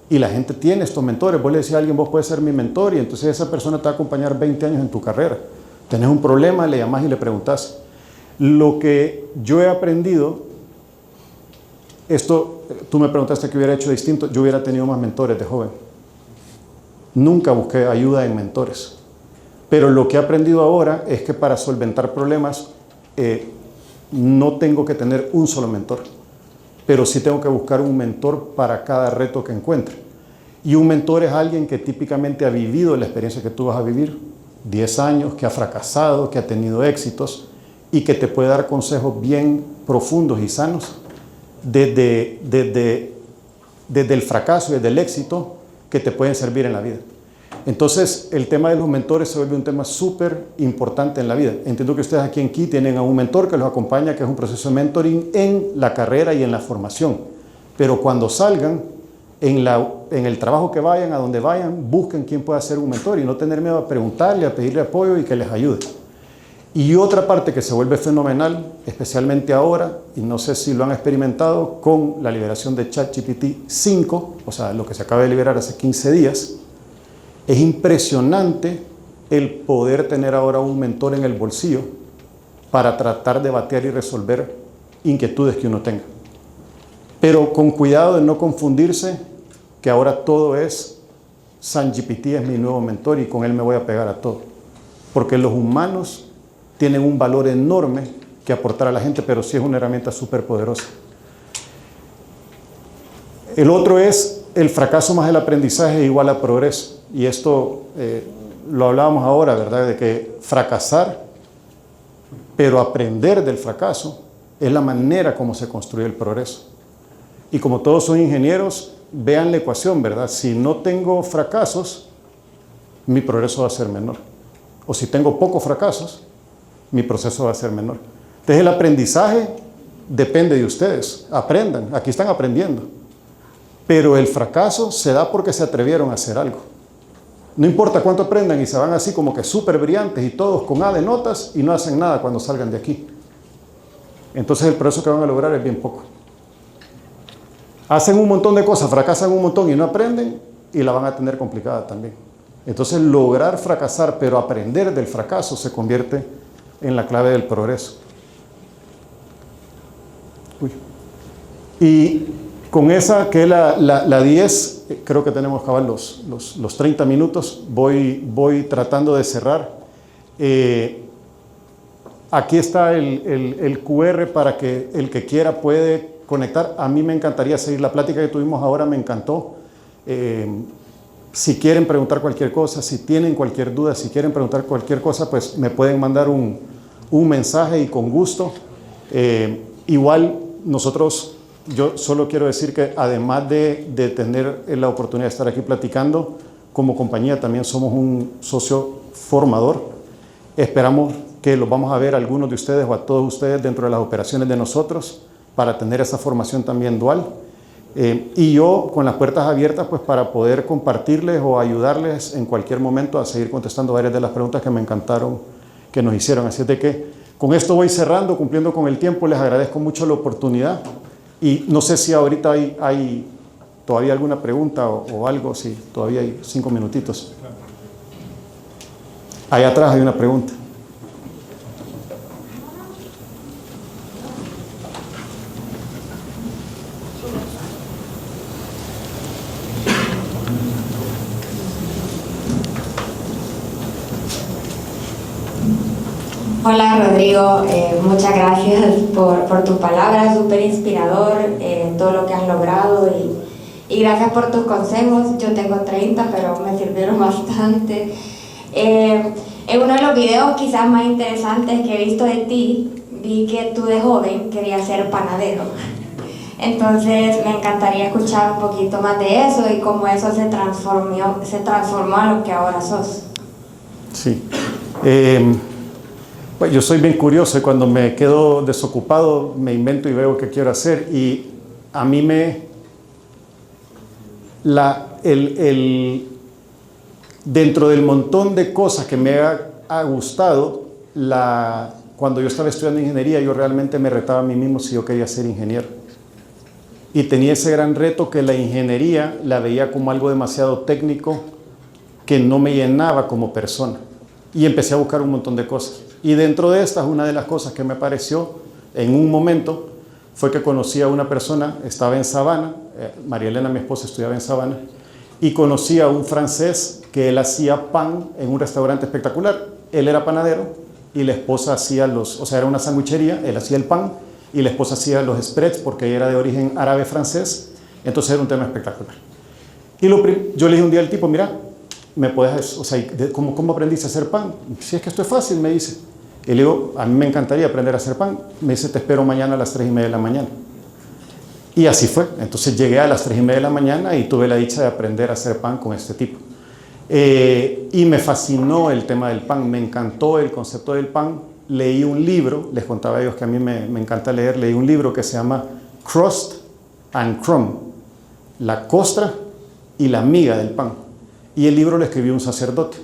Y la gente tiene estos mentores. Vos le decís a alguien, vos puedes ser mi mentor, y entonces esa persona te va a acompañar 20 años en tu carrera. Tenés un problema, le llamás y le preguntás. Lo que yo he aprendido, esto, tú me preguntaste qué hubiera hecho distinto, yo hubiera tenido más mentores de joven. Nunca busqué ayuda en mentores. Pero lo que he aprendido ahora es que para solventar problemas no tengo que tener un solo mentor. pero sí tengo que buscar un mentor para cada reto que encuentre. Y un mentor es alguien que típicamente ha vivido la experiencia que tú vas a vivir, 10 años, que ha fracasado, que ha tenido éxitos y que te puede dar consejos bien profundos y sanos desde el fracaso y desde el éxito que te pueden servir en la vida. Entonces, el tema de los mentores se vuelve un tema súper importante en la vida. Entiendo que ustedes aquí en Key tienen a un mentor que los acompaña, que es un proceso de mentoring en la carrera y en la formación. Pero cuando salgan, en el trabajo que vayan, a donde vayan, busquen quién pueda ser un mentor y no tener miedo a preguntarle, a pedirle apoyo y que les ayude. Y otra parte que se vuelve fenomenal, especialmente ahora, y no sé si lo han experimentado, con la liberación de ChatGPT 5, o sea, lo que se acaba de liberar hace 15 días, es impresionante el poder tener ahora un mentor en el bolsillo para tratar de batear y resolver inquietudes que uno tenga. Pero con cuidado de no confundirse, que ahora todo es SansGPT es mi nuevo mentor y con él me voy a pegar a todo. Porque los humanos tienen un valor enorme que aportar a la gente, pero sí es una herramienta súper poderosa. El otro es el fracaso más el aprendizaje igual a progreso. Y esto lo hablábamos ahora, ¿verdad? De que fracasar, pero aprender del fracaso, es la manera como se construye el progreso. Y como todos son ingenieros, vean la ecuación, ¿verdad? Si no tengo fracasos, mi progreso va a ser menor. O si tengo pocos fracasos, mi proceso va a ser menor. Entonces el aprendizaje depende de ustedes. Aprendan, aquí están aprendiendo. Pero el fracaso se da porque se atrevieron a hacer algo. No importa cuánto aprendan y se van así como que súper brillantes y todos con A de notas y no hacen nada cuando salgan de aquí. Entonces el progreso que van a lograr es bien poco. Hacen un montón de cosas, fracasan un montón y no aprenden y la van a tener complicada también. Entonces lograr fracasar pero aprender del fracaso se convierte en la clave del progreso. Y con esa que es la 10, creo que tenemos que acabar los 30 minutos, voy tratando de cerrar. Aquí está el QR para que el que quiera puede conectar. A mí me encantaría seguir la plática que tuvimos ahora, me encantó. Si quieren preguntar cualquier cosa, si tienen cualquier duda, si quieren preguntar cualquier cosa, pues me pueden mandar un mensaje y con gusto. Igual nosotros, yo solo quiero decir que además de tener la oportunidad de estar aquí platicando, como compañía también somos un socio formador. Esperamos que los vamos a ver a algunos de ustedes o a todos ustedes dentro de las operaciones de nosotros para tener esa formación también dual. Y yo con las puertas abiertas pues para poder compartirles o ayudarles en cualquier momento a seguir contestando varias de las preguntas que me encantaron que nos hicieron. Así es de que con esto voy cerrando, cumpliendo con el tiempo. Les agradezco mucho la oportunidad y no sé si ahorita hay todavía alguna pregunta o algo, si todavía hay 5 minutitos. Allá atrás hay una pregunta. Hola Rodrigo, muchas gracias por tus palabras, súper inspirador todo lo que has logrado y gracias por tus consejos. Yo tengo 30, pero me sirvieron bastante. En uno de los videos quizás más interesantes que he visto de ti, vi que tú de joven querías ser panadero. Entonces me encantaría escuchar un poquito más de eso y cómo eso se transformó a lo que ahora sos. Sí. Pues yo soy bien curioso y cuando me quedo desocupado me invento y veo qué quiero hacer y a mí dentro del montón de cosas que me ha gustado, cuando yo estaba estudiando ingeniería yo realmente me retaba a mí mismo si yo quería ser ingeniero y tenía ese gran reto que la ingeniería la veía como algo demasiado técnico que no me llenaba como persona y empecé a buscar un montón de cosas. Y dentro de estas, una de las cosas que me pareció en un momento fue que conocí a una persona, estaba en Savannah, María Elena, mi esposa, estudiaba en Savannah, y conocí a un francés que él hacía pan en un restaurante espectacular. Él era panadero y la esposa hacía era una sandwichería, él hacía el pan y la esposa hacía los spreads porque ella era de origen árabe-francés, entonces era un tema espectacular. Y yo le dije un día al tipo, mira, ¿me puedes, o sea, ¿cómo aprendiste a hacer pan? Si es que esto es fácil, me dice. Y le digo, a mí me encantaría aprender a hacer pan. Me dice, te espero mañana a las 3:30 de la mañana. Y así fue. Entonces llegué a las 3:30 de la mañana y tuve la dicha de aprender a hacer pan con este tipo. Y me fascinó el tema del pan, me encantó el concepto del pan. Leí un libro, les contaba a ellos que a mí me encanta leer, leí un libro que se llama Crust and Crumb, la costra y la miga del pan. Y el libro lo escribió un sacerdote.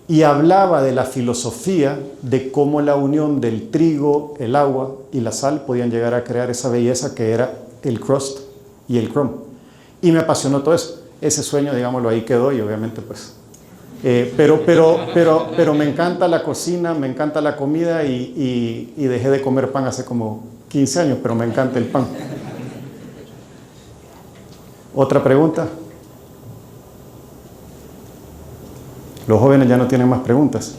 Y hablaba de la filosofía de cómo la unión del trigo, el agua y la sal podían llegar a crear esa belleza que era el crust y el crumb. Y me apasionó todo eso. Ese sueño, digámoslo, ahí quedó y obviamente pues... pero me encanta la cocina, me encanta la comida y dejé de comer pan hace como 15 años, pero me encanta el pan. ¿Otra pregunta? Los jóvenes ya no tienen más preguntas.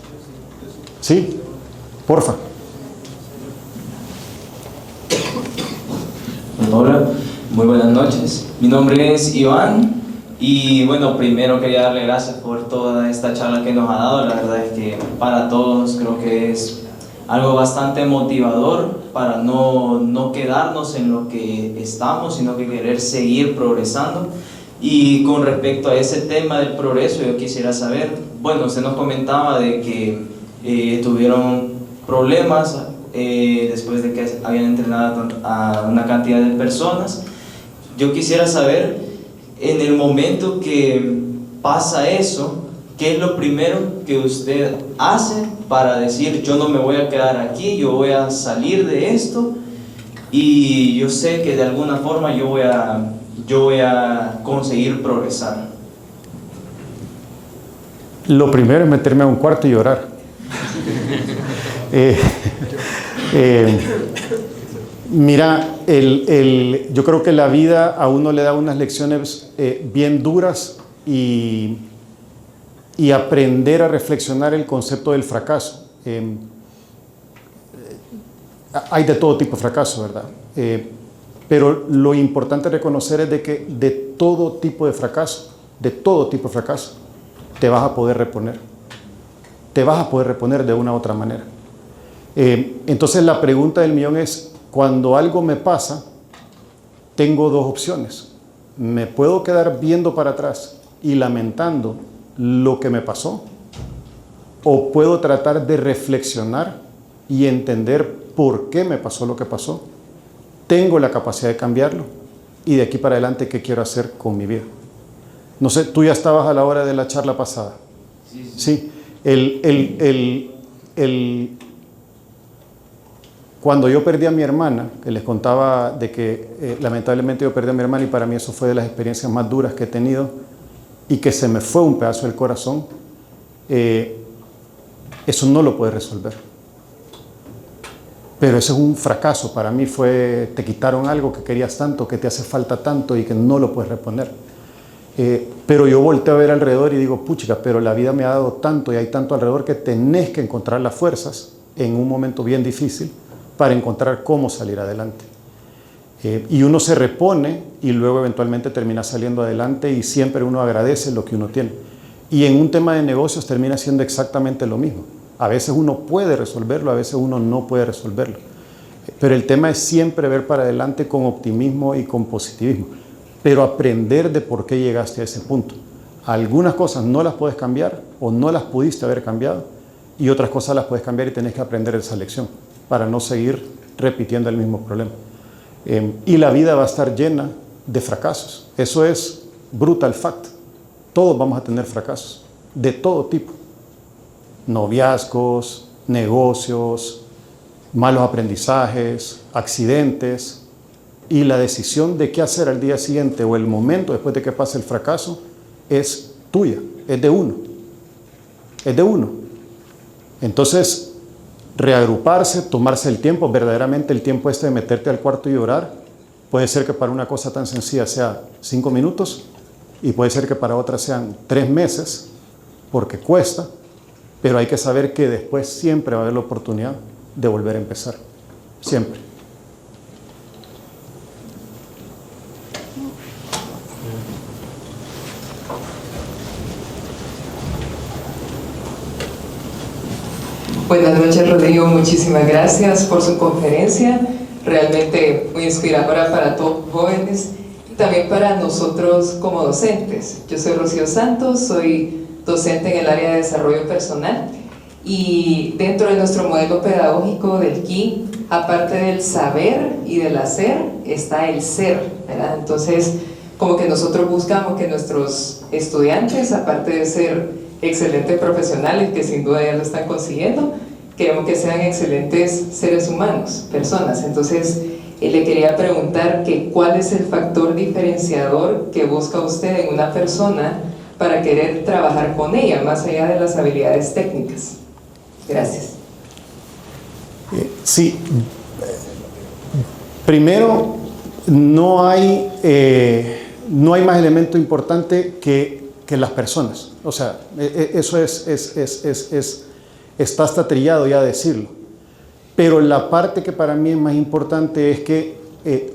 ¿Sí? Porfa. Hola, muy buenas noches. Mi nombre es Iván y bueno, primero quería darle gracias por toda esta charla que nos ha dado. La verdad es que para todos creo que es algo bastante motivador para no quedarnos en lo que estamos, sino que querer seguir progresando. Y con respecto a ese tema del progreso, yo quisiera saber, bueno, usted nos comentaba de que tuvieron problemas después de que habían entrenado a una cantidad de personas. Yo quisiera saber, en el momento que pasa eso, ¿qué es lo primero que usted hace para decir, yo no me voy a quedar aquí, yo voy a salir de esto y yo sé que de alguna forma yo voy a conseguir progresar? Lo primero es meterme a un cuarto y llorar. Mira, yo creo que la vida a uno le da unas lecciones bien duras y aprender a reflexionar el concepto del fracaso. Hay de todo tipo de fracaso, ¿verdad? Pero lo importante reconocer es de que de todo tipo de fracaso, te vas a poder reponer. Te vas a poder reponer de una u otra manera. Entonces la pregunta del millón es, cuando algo me pasa, tengo dos opciones. Me puedo quedar viendo para atrás y lamentando lo que me pasó, o puedo tratar de reflexionar y entender por qué me pasó lo que pasó. Tengo la capacidad de cambiarlo y de aquí para adelante, ¿qué quiero hacer con mi vida? No sé, tú ya estabas a la hora de la charla pasada. Sí. Cuando yo perdí a mi hermana, que les contaba de que lamentablemente yo perdí a mi hermana y para mí eso fue de las experiencias más duras que he tenido y que se me fue un pedazo del corazón, eso no lo puedes resolver. Pero eso es un fracaso. Para mí te quitaron algo que querías tanto, que te hace falta tanto y que no lo puedes reponer. Pero yo volteo a ver alrededor y digo, puchica, pero la vida me ha dado tanto y hay tanto alrededor que tenés que encontrar las fuerzas en un momento bien difícil para encontrar cómo salir adelante. Y uno se repone y luego eventualmente termina saliendo adelante y siempre uno agradece lo que uno tiene. Y en un tema de negocios termina siendo exactamente lo mismo. A veces uno puede resolverlo, a veces uno no puede resolverlo. Pero el tema es siempre ver para adelante con optimismo y con positivismo. Pero aprender de por qué llegaste a ese punto. Algunas cosas no las puedes cambiar o no las pudiste haber cambiado y otras cosas las puedes cambiar y tenés que aprender esa lección para no seguir repitiendo el mismo problema. Y la vida va a estar llena de fracasos. Eso es brutal fact. Todos vamos a tener fracasos de todo tipo. Noviazgos, negocios, malos aprendizajes, accidentes, y la decisión de qué hacer al día siguiente o el momento después de que pase el fracaso es tuya, es de uno. Es de uno. Entonces, reagruparse, tomarse el tiempo, verdaderamente el tiempo de meterte al cuarto y llorar, puede ser que para una cosa tan sencilla sea 5 minutos y puede ser que para otra sean 3 meses, porque cuesta. Pero hay que saber que después siempre va a haber la oportunidad de volver a empezar. Siempre. Buenas noches, Rodrigo. Muchísimas gracias por su conferencia. Realmente muy inspiradora para todos los jóvenes y también para nosotros como docentes. Yo soy Rocío Santos, soy docente en el área de desarrollo personal y dentro de nuestro modelo pedagógico del KI, aparte del saber y del hacer, está el ser, ¿verdad? Entonces, como que nosotros buscamos que nuestros estudiantes, aparte de ser excelentes profesionales, que sin duda ya lo están consiguiendo, queremos que sean excelentes seres humanos, personas. Entonces, le quería preguntar que cuál es el factor diferenciador que busca usted en una persona para querer trabajar con ella, más allá de las habilidades técnicas. Gracias. Sí. Primero, no hay más elemento importante que las personas. O sea, eso está hasta trillado ya decirlo. Pero la parte que para mí es más importante es que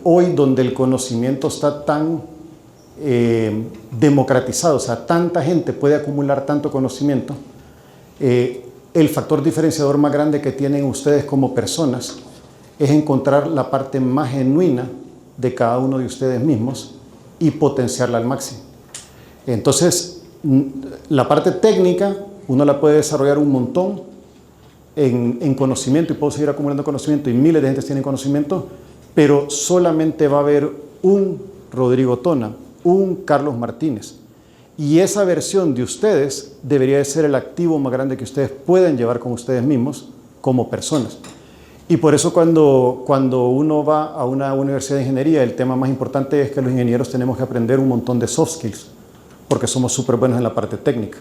hoy, donde el conocimiento está tan democratizado, o sea, tanta gente puede acumular tanto conocimiento, el factor diferenciador más grande que tienen ustedes como personas es encontrar la parte más genuina de cada uno de ustedes mismos y potenciarla al máximo. Entonces, la parte técnica uno la puede desarrollar un montón en conocimiento y puedo seguir acumulando conocimiento y miles de gente tienen conocimiento, pero solamente va a haber un Rodrigo Tona, un Carlos Martínez. Y esa versión de ustedes debería de ser el activo más grande que ustedes pueden llevar con ustedes mismos como personas. Y por eso cuando uno va a una universidad de ingeniería, el tema más importante es que los ingenieros tenemos que aprender un montón de soft skills, porque somos súper buenos en la parte técnica,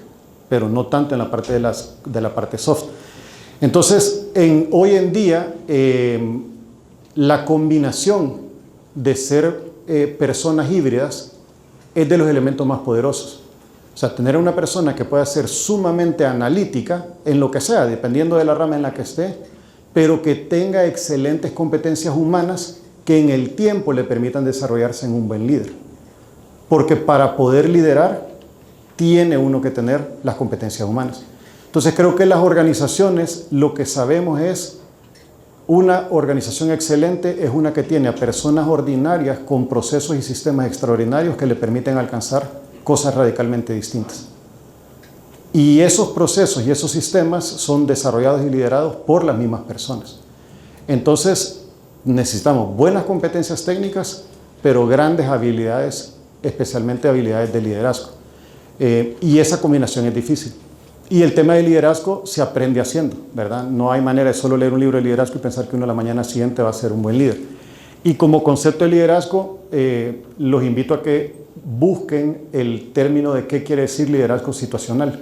pero no tanto en la parte de la parte soft. Entonces, hoy en día, la combinación de ser personas híbridas es de los elementos más poderosos. O sea, tener una persona que pueda ser sumamente analítica en lo que sea, dependiendo de la rama en la que esté, pero que tenga excelentes competencias humanas que en el tiempo le permitan desarrollarse en un buen líder. Porque para poder liderar, tiene uno que tener las competencias humanas. Entonces creo que las organizaciones, lo que sabemos es, una organización excelente es una que tiene a personas ordinarias con procesos y sistemas extraordinarios que le permiten alcanzar cosas radicalmente distintas. Y esos procesos y esos sistemas son desarrollados y liderados por las mismas personas. Entonces necesitamos buenas competencias técnicas, pero grandes habilidades, especialmente habilidades de liderazgo. Y esa combinación es difícil. Y el tema de liderazgo se aprende haciendo, ¿verdad? No hay manera de solo leer un libro de liderazgo y pensar que uno la mañana siguiente va a ser un buen líder. Y como concepto de liderazgo, los invito a que busquen el término de qué quiere decir liderazgo situacional.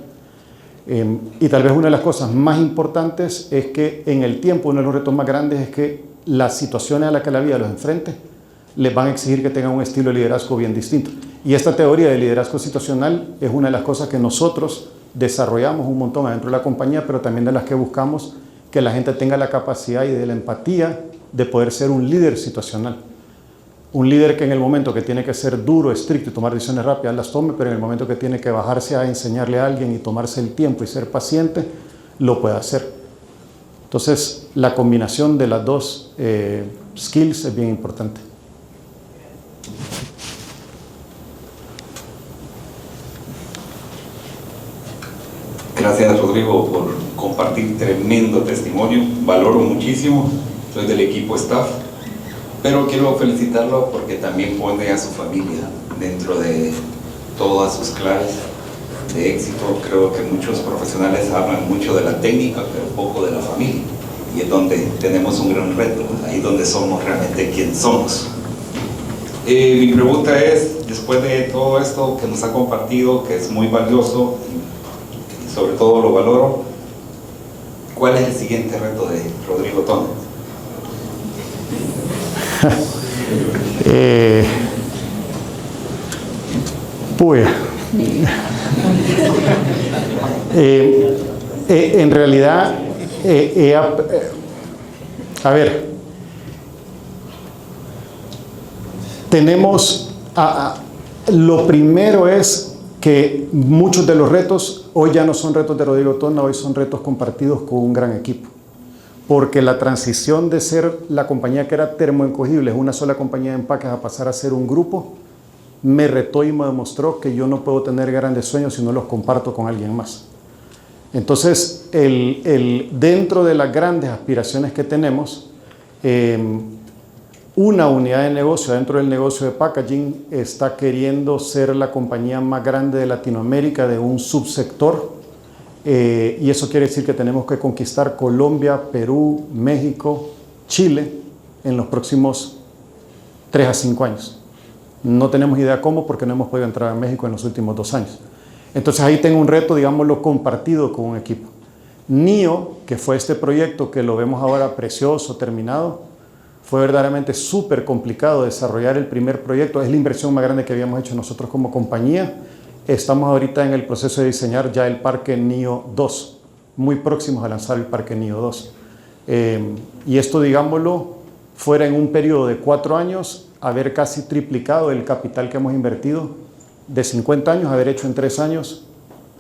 Y tal vez una de las cosas más importantes es que en el tiempo uno de los retos más grandes es que las situaciones a las que la vida los enfrente les van a exigir que tengan un estilo de liderazgo bien distinto. Y esta teoría de liderazgo situacional es una de las cosas que nosotros desarrollamos un montón adentro de la compañía, pero también de las que buscamos que la gente tenga la capacidad y de la empatía de poder ser un líder situacional. Un líder que en el momento que tiene que ser duro, estricto y tomar decisiones rápidas las tome, pero en el momento que tiene que bajarse a enseñarle a alguien y tomarse el tiempo y ser paciente, lo puede hacer. Entonces, la combinación de las dos skills es bien importante. Gracias, Rodrigo, por compartir tremendo testimonio. Valoro muchísimo. Soy del equipo staff. Pero quiero felicitarlo porque también pone a su familia dentro de todas sus claves de éxito. Creo que muchos profesionales hablan mucho de la técnica, pero poco de la familia. Y es donde tenemos un gran reto, ahí donde somos realmente quien somos. Mi pregunta es, después de todo esto que nos ha compartido, que es muy valioso, y sobre todo lo valoro, ¿cuál es el siguiente reto de Rodrigo Tona? Pues, en realidad, a ver, tenemos, lo primero es que muchos de los retos hoy ya no son retos de Rodrigo Tonna, hoy son retos compartidos con un gran equipo. Porque la transición de ser la compañía que era termoencogibles, una sola compañía de empaques, a pasar a ser un grupo, me retó y me demostró que yo no puedo tener grandes sueños si no los comparto con alguien más. Entonces, dentro de las grandes aspiraciones que tenemos, una unidad de negocio dentro del negocio de packaging está queriendo ser la compañía más grande de Latinoamérica de un subsector, y eso quiere decir que tenemos que conquistar Colombia, Perú, México, Chile en los próximos 3 a 5 años. No tenemos idea cómo, porque no hemos podido entrar a México en los últimos 2 años. Entonces ahí tengo un reto, digámoslo, compartido con un equipo. NIO, que fue este proyecto que lo vemos ahora precioso, terminado, fue verdaderamente súper complicado desarrollar el primer proyecto. Es la inversión más grande que habíamos hecho nosotros como compañía. Estamos ahorita en el proceso de diseñar ya el parque NIO 2, muy próximos a lanzar el parque NIO 2. Y esto, digámoslo, fuera en un periodo de 4 años, haber casi triplicado el capital que hemos invertido, de 50 años, haber hecho en 3 años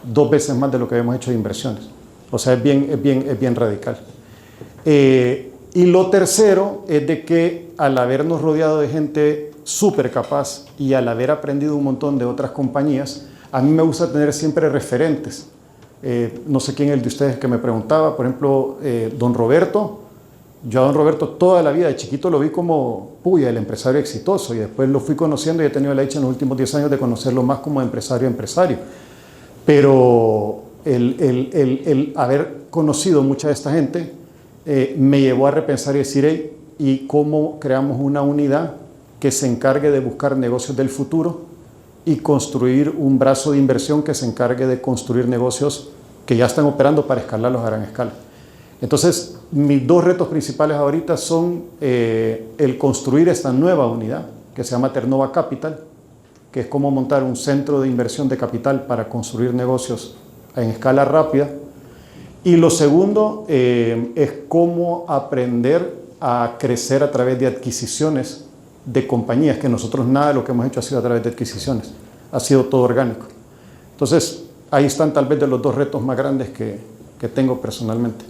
2 veces más de lo que habíamos hecho de inversiones. O sea, es bien radical. Y lo tercero es de que al habernos rodeado de gente súper capaz y al haber aprendido un montón de otras compañías, a mí me gusta tener siempre referentes. No sé quién es el de ustedes que me preguntaba, por ejemplo, don Roberto. Yo a don Roberto toda la vida, de chiquito lo vi como el empresario exitoso, y después lo fui conociendo y he tenido la dicha en los últimos 10 años de conocerlo más como empresario. Pero el haber conocido mucha de esta gente me llevó a repensar y decir, hey, ¿y cómo creamos una unidad que se encargue de buscar negocios del futuro y construir un brazo de inversión que se encargue de construir negocios que ya están operando para escalarlos a gran escala? Entonces, mis 2 retos principales ahorita son el construir esta nueva unidad que se llama Ternova Capital, que es como montar un centro de inversión de capital para construir negocios en escala rápida. Y lo segundo es cómo aprender a crecer a través de adquisiciones de compañías, que nosotros nada de lo que hemos hecho ha sido a través de adquisiciones, ha sido todo orgánico. Entonces, ahí están tal vez de los 2 retos más grandes que tengo personalmente.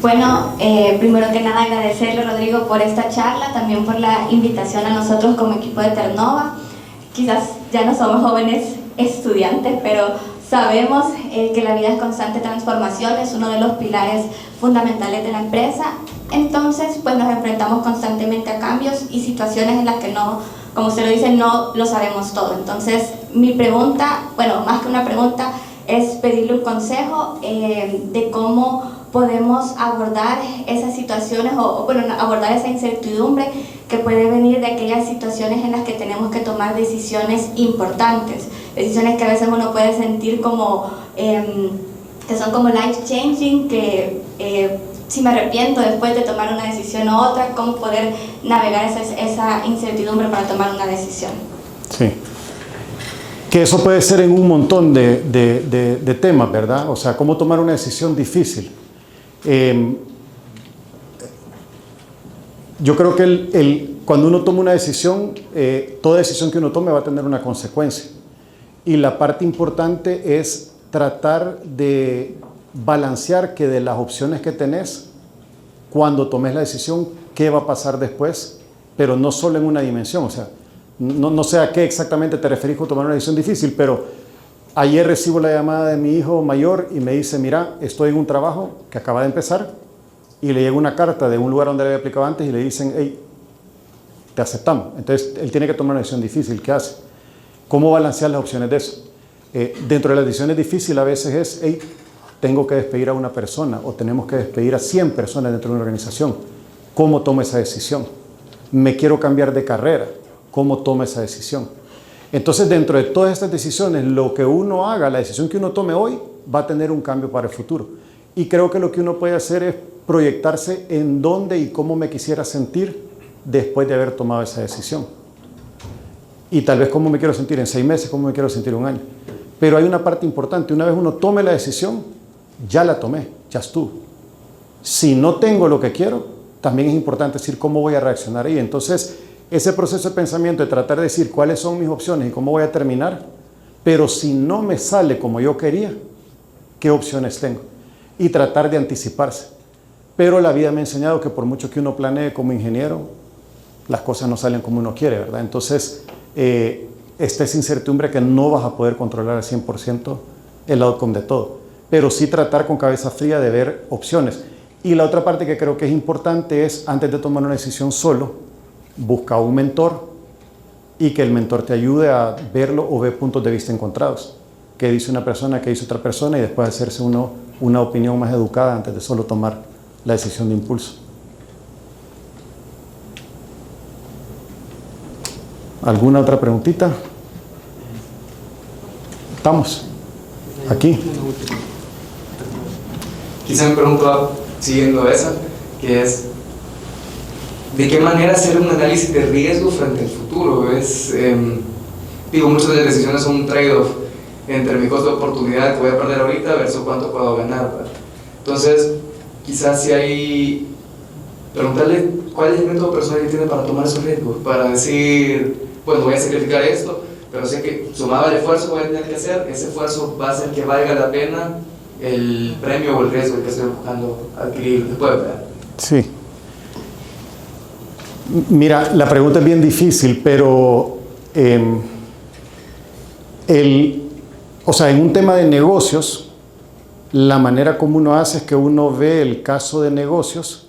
Bueno, primero que nada agradecerle, Rodrigo, por esta charla, también por la invitación a nosotros como equipo de Ternova. Quizás ya no somos jóvenes estudiantes, pero sabemos que la vida es constante transformación, es uno de los pilares fundamentales de la empresa. Entonces, pues nos enfrentamos constantemente a cambios y situaciones en las que no, como usted lo dice, no lo sabemos todo. Entonces, mi pregunta, bueno, más que una pregunta, es pedirle un consejo de cómo podemos abordar esas situaciones o abordar esa incertidumbre que puede venir de aquellas situaciones en las que tenemos que tomar decisiones importantes, decisiones que a veces uno puede sentir como que son como life changing, que si me arrepiento después de tomar una decisión u otra, cómo poder navegar esa incertidumbre para tomar una decisión. Sí. Que eso puede ser en un montón de temas, ¿verdad? O sea, cómo tomar una decisión difícil. Yo creo que cuando uno toma una decisión, toda decisión que uno tome va a tener una consecuencia. Y la parte importante es tratar de balancear que de las opciones que tenés, cuando tomes la decisión, qué va a pasar después, pero no solo en una dimensión. O sea, no sé a qué exactamente te referís con tomar una decisión difícil, pero ayer recibo la llamada de mi hijo mayor y me dice, mira, estoy en un trabajo que acaba de empezar y le llega una carta de un lugar donde le había aplicado antes y le dicen, hey, te aceptamos. Entonces, él tiene que tomar una decisión difícil. ¿Qué hace? ¿Cómo balancear las opciones de eso? Dentro de las decisiones difíciles a veces es, hey, tengo que despedir a una persona o tenemos que despedir a 100 personas dentro de una organización. ¿Cómo tomo esa decisión? Me quiero cambiar de carrera. ¿Cómo tomo esa decisión? Entonces, dentro de todas estas decisiones, lo que uno haga, la decisión que uno tome hoy, va a tener un cambio para el futuro. Y creo que lo que uno puede hacer es proyectarse en dónde y cómo me quisiera sentir después de haber tomado esa decisión. Y tal vez cómo me quiero sentir en 6 meses, cómo me quiero sentir en 1 año. Pero hay una parte importante. Una vez uno tome la decisión, ya la tomé, ya estuvo. Si no tengo lo que quiero, también es importante decir cómo voy a reaccionar ahí. Entonces, ese proceso de pensamiento de tratar de decir cuáles son mis opciones y cómo voy a terminar, pero si no me sale como yo quería, ¿qué opciones tengo? Y tratar de anticiparse. Pero la vida me ha enseñado que por mucho que uno planee como ingeniero, las cosas no salen como uno quiere, ¿verdad? Entonces, esta es incertidumbre que no vas a poder controlar al 100% el outcome de todo, pero sí tratar con cabeza fría de ver opciones. Y la otra parte que creo que es importante es, antes de tomar una decisión solo, busca un mentor y que el mentor te ayude a verlo o ver puntos de vista encontrados. Qué dice una persona, qué dice otra persona, y después hacerse una opinión más educada antes de solo tomar la decisión de impulso. ¿Alguna otra preguntita? Estamos aquí. Quizá me pregunto, siguiendo esa, que es ¿de qué manera hacer un análisis de riesgo frente al futuro? Muchas de las decisiones son un trade-off entre mi costo de oportunidad que voy a perder ahorita versus cuánto puedo ganar, ¿verdad? Entonces, quizás si hay... preguntarle cuál es el método personal que tiene para tomar esos riesgos, para decir, bueno, voy a sacrificar esto, pero sé que sumado al esfuerzo que voy a tener que hacer, ese esfuerzo va a hacer que valga la pena el premio o el riesgo que estoy buscando adquirir después, ¿verdad? Sí. Mira, la pregunta es bien difícil, pero en un tema de negocios, la manera como uno hace es que uno ve el caso de negocios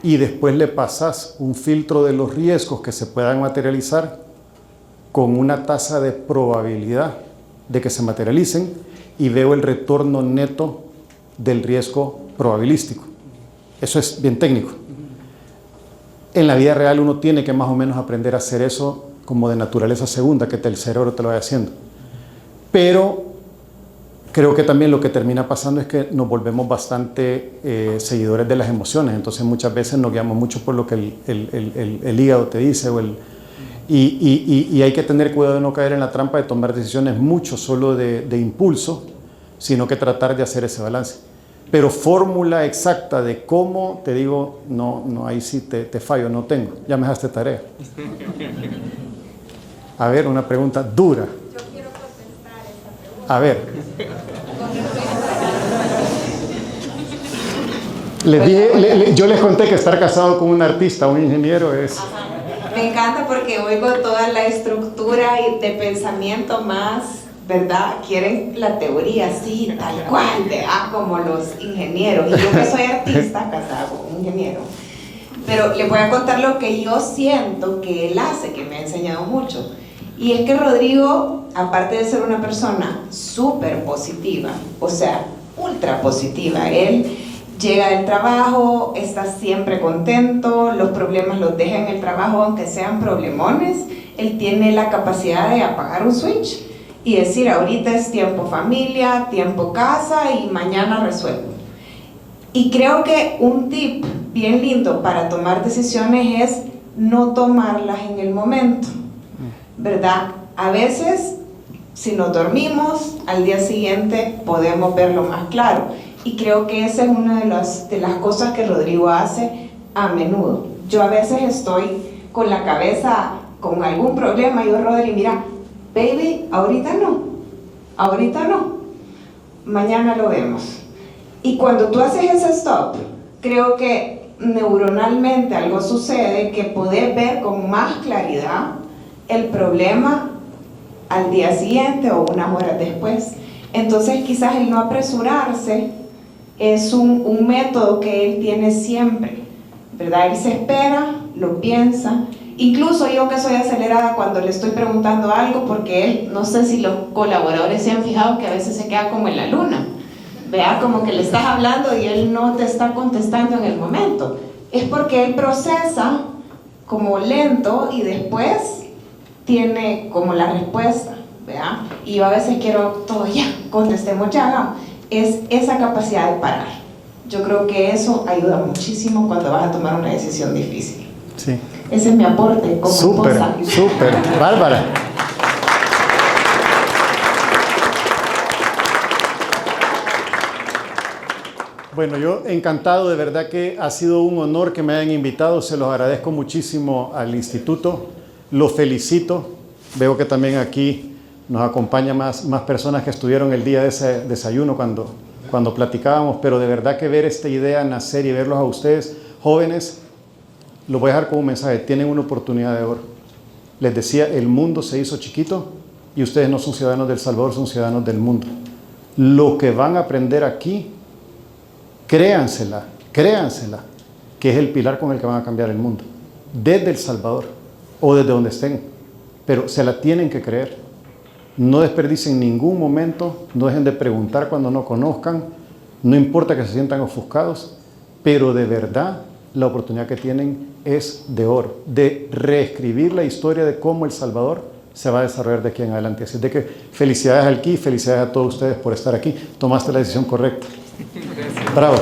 y después le pasas un filtro de los riesgos que se puedan materializar con una tasa de probabilidad de que se materialicen y veo el retorno neto del riesgo probabilístico. Eso es bien técnico. En la vida real uno tiene que más o menos aprender a hacer eso como de naturaleza segunda, que el cerebro te lo vaya haciendo. Pero creo que también lo que termina pasando es que nos volvemos bastante seguidores de las emociones. Entonces muchas veces nos guiamos mucho por lo que el hígado te dice. Y hay que tener cuidado de no caer en la trampa de tomar decisiones mucho solo de impulso, sino que tratar de hacer ese balance. Pero fórmula exacta de cómo, te digo, no ahí sí te fallo, no tengo. Ya me dejaste tarea. A ver, una pregunta dura. Yo quiero contestar esta pregunta. A ver. Yo les conté que estar casado con un artista, un ingeniero es... Me encanta porque oigo toda la estructura de pensamiento más, ¿verdad? Quieren la teoría así, tal cual, ¿verdad? Como los ingenieros. Y yo que soy artista, casada con un ingeniero. Pero le voy a contar lo que yo siento que él hace, que me ha enseñado mucho. Y es que Rodrigo, aparte de ser una persona súper positiva, o sea, ultra positiva, él llega del trabajo, está siempre contento, los problemas los deja en el trabajo, aunque sean problemones, él tiene la capacidad de apagar un switch y decir, ahorita es tiempo familia, tiempo casa y mañana resuelvo. Y creo que un tip bien lindo para tomar decisiones es no tomarlas en el momento, ¿verdad? A veces, si nos dormimos, al día siguiente podemos verlo más claro. Y creo que esa es una de las cosas que Rodrigo hace a menudo. Yo a veces estoy con la cabeza con algún problema y yo, Rodri, mira, baby, ahorita no, mañana lo vemos. Y cuando tú haces ese stop, creo que neuronalmente algo sucede que podés ver con más claridad el problema al día siguiente o unas horas después. Entonces quizás el no apresurarse es un método que él tiene siempre, ¿verdad? Él se espera, lo piensa. Incluso yo que soy acelerada cuando le estoy preguntando algo, porque él, no sé si los colaboradores se han fijado que a veces se queda como en la luna, vea, como que le estás hablando y él no te está contestando en el momento. Es porque él procesa como lento y después tiene como la respuesta, vea. Y yo a veces quiero todo ya, contestemos ya, hagamos. Es esa capacidad de parar. Yo creo que eso ayuda muchísimo cuando vas a tomar una decisión difícil. Sí. Ese es mi aporte como esposa. Súper, Bárbara. Bueno, yo encantado, de verdad que ha sido un honor que me hayan invitado, se los agradezco muchísimo al instituto, los felicito, veo que también aquí nos acompañan más personas que estuvieron el día de ese desayuno cuando platicábamos, pero de verdad que ver esta idea nacer y verlos a ustedes, jóvenes, los voy a dejar como un mensaje, tienen una oportunidad de oro. Les decía, el mundo se hizo chiquito y ustedes no son ciudadanos del Salvador, son ciudadanos del mundo. Lo que van a aprender aquí, créansela, que es el pilar con el que van a cambiar el mundo. Desde El Salvador o desde donde estén, pero se la tienen que creer. No desperdicien ningún momento, no dejen de preguntar cuando no conozcan, no importa que se sientan ofuscados, pero de verdad la oportunidad que tienen es de oro, de reescribir la historia de cómo El Salvador se va a desarrollar de aquí en adelante. Así de que felicidades aquí, felicidades a todos ustedes por estar aquí. Tomaste la decisión correcta. Gracias. Bravo.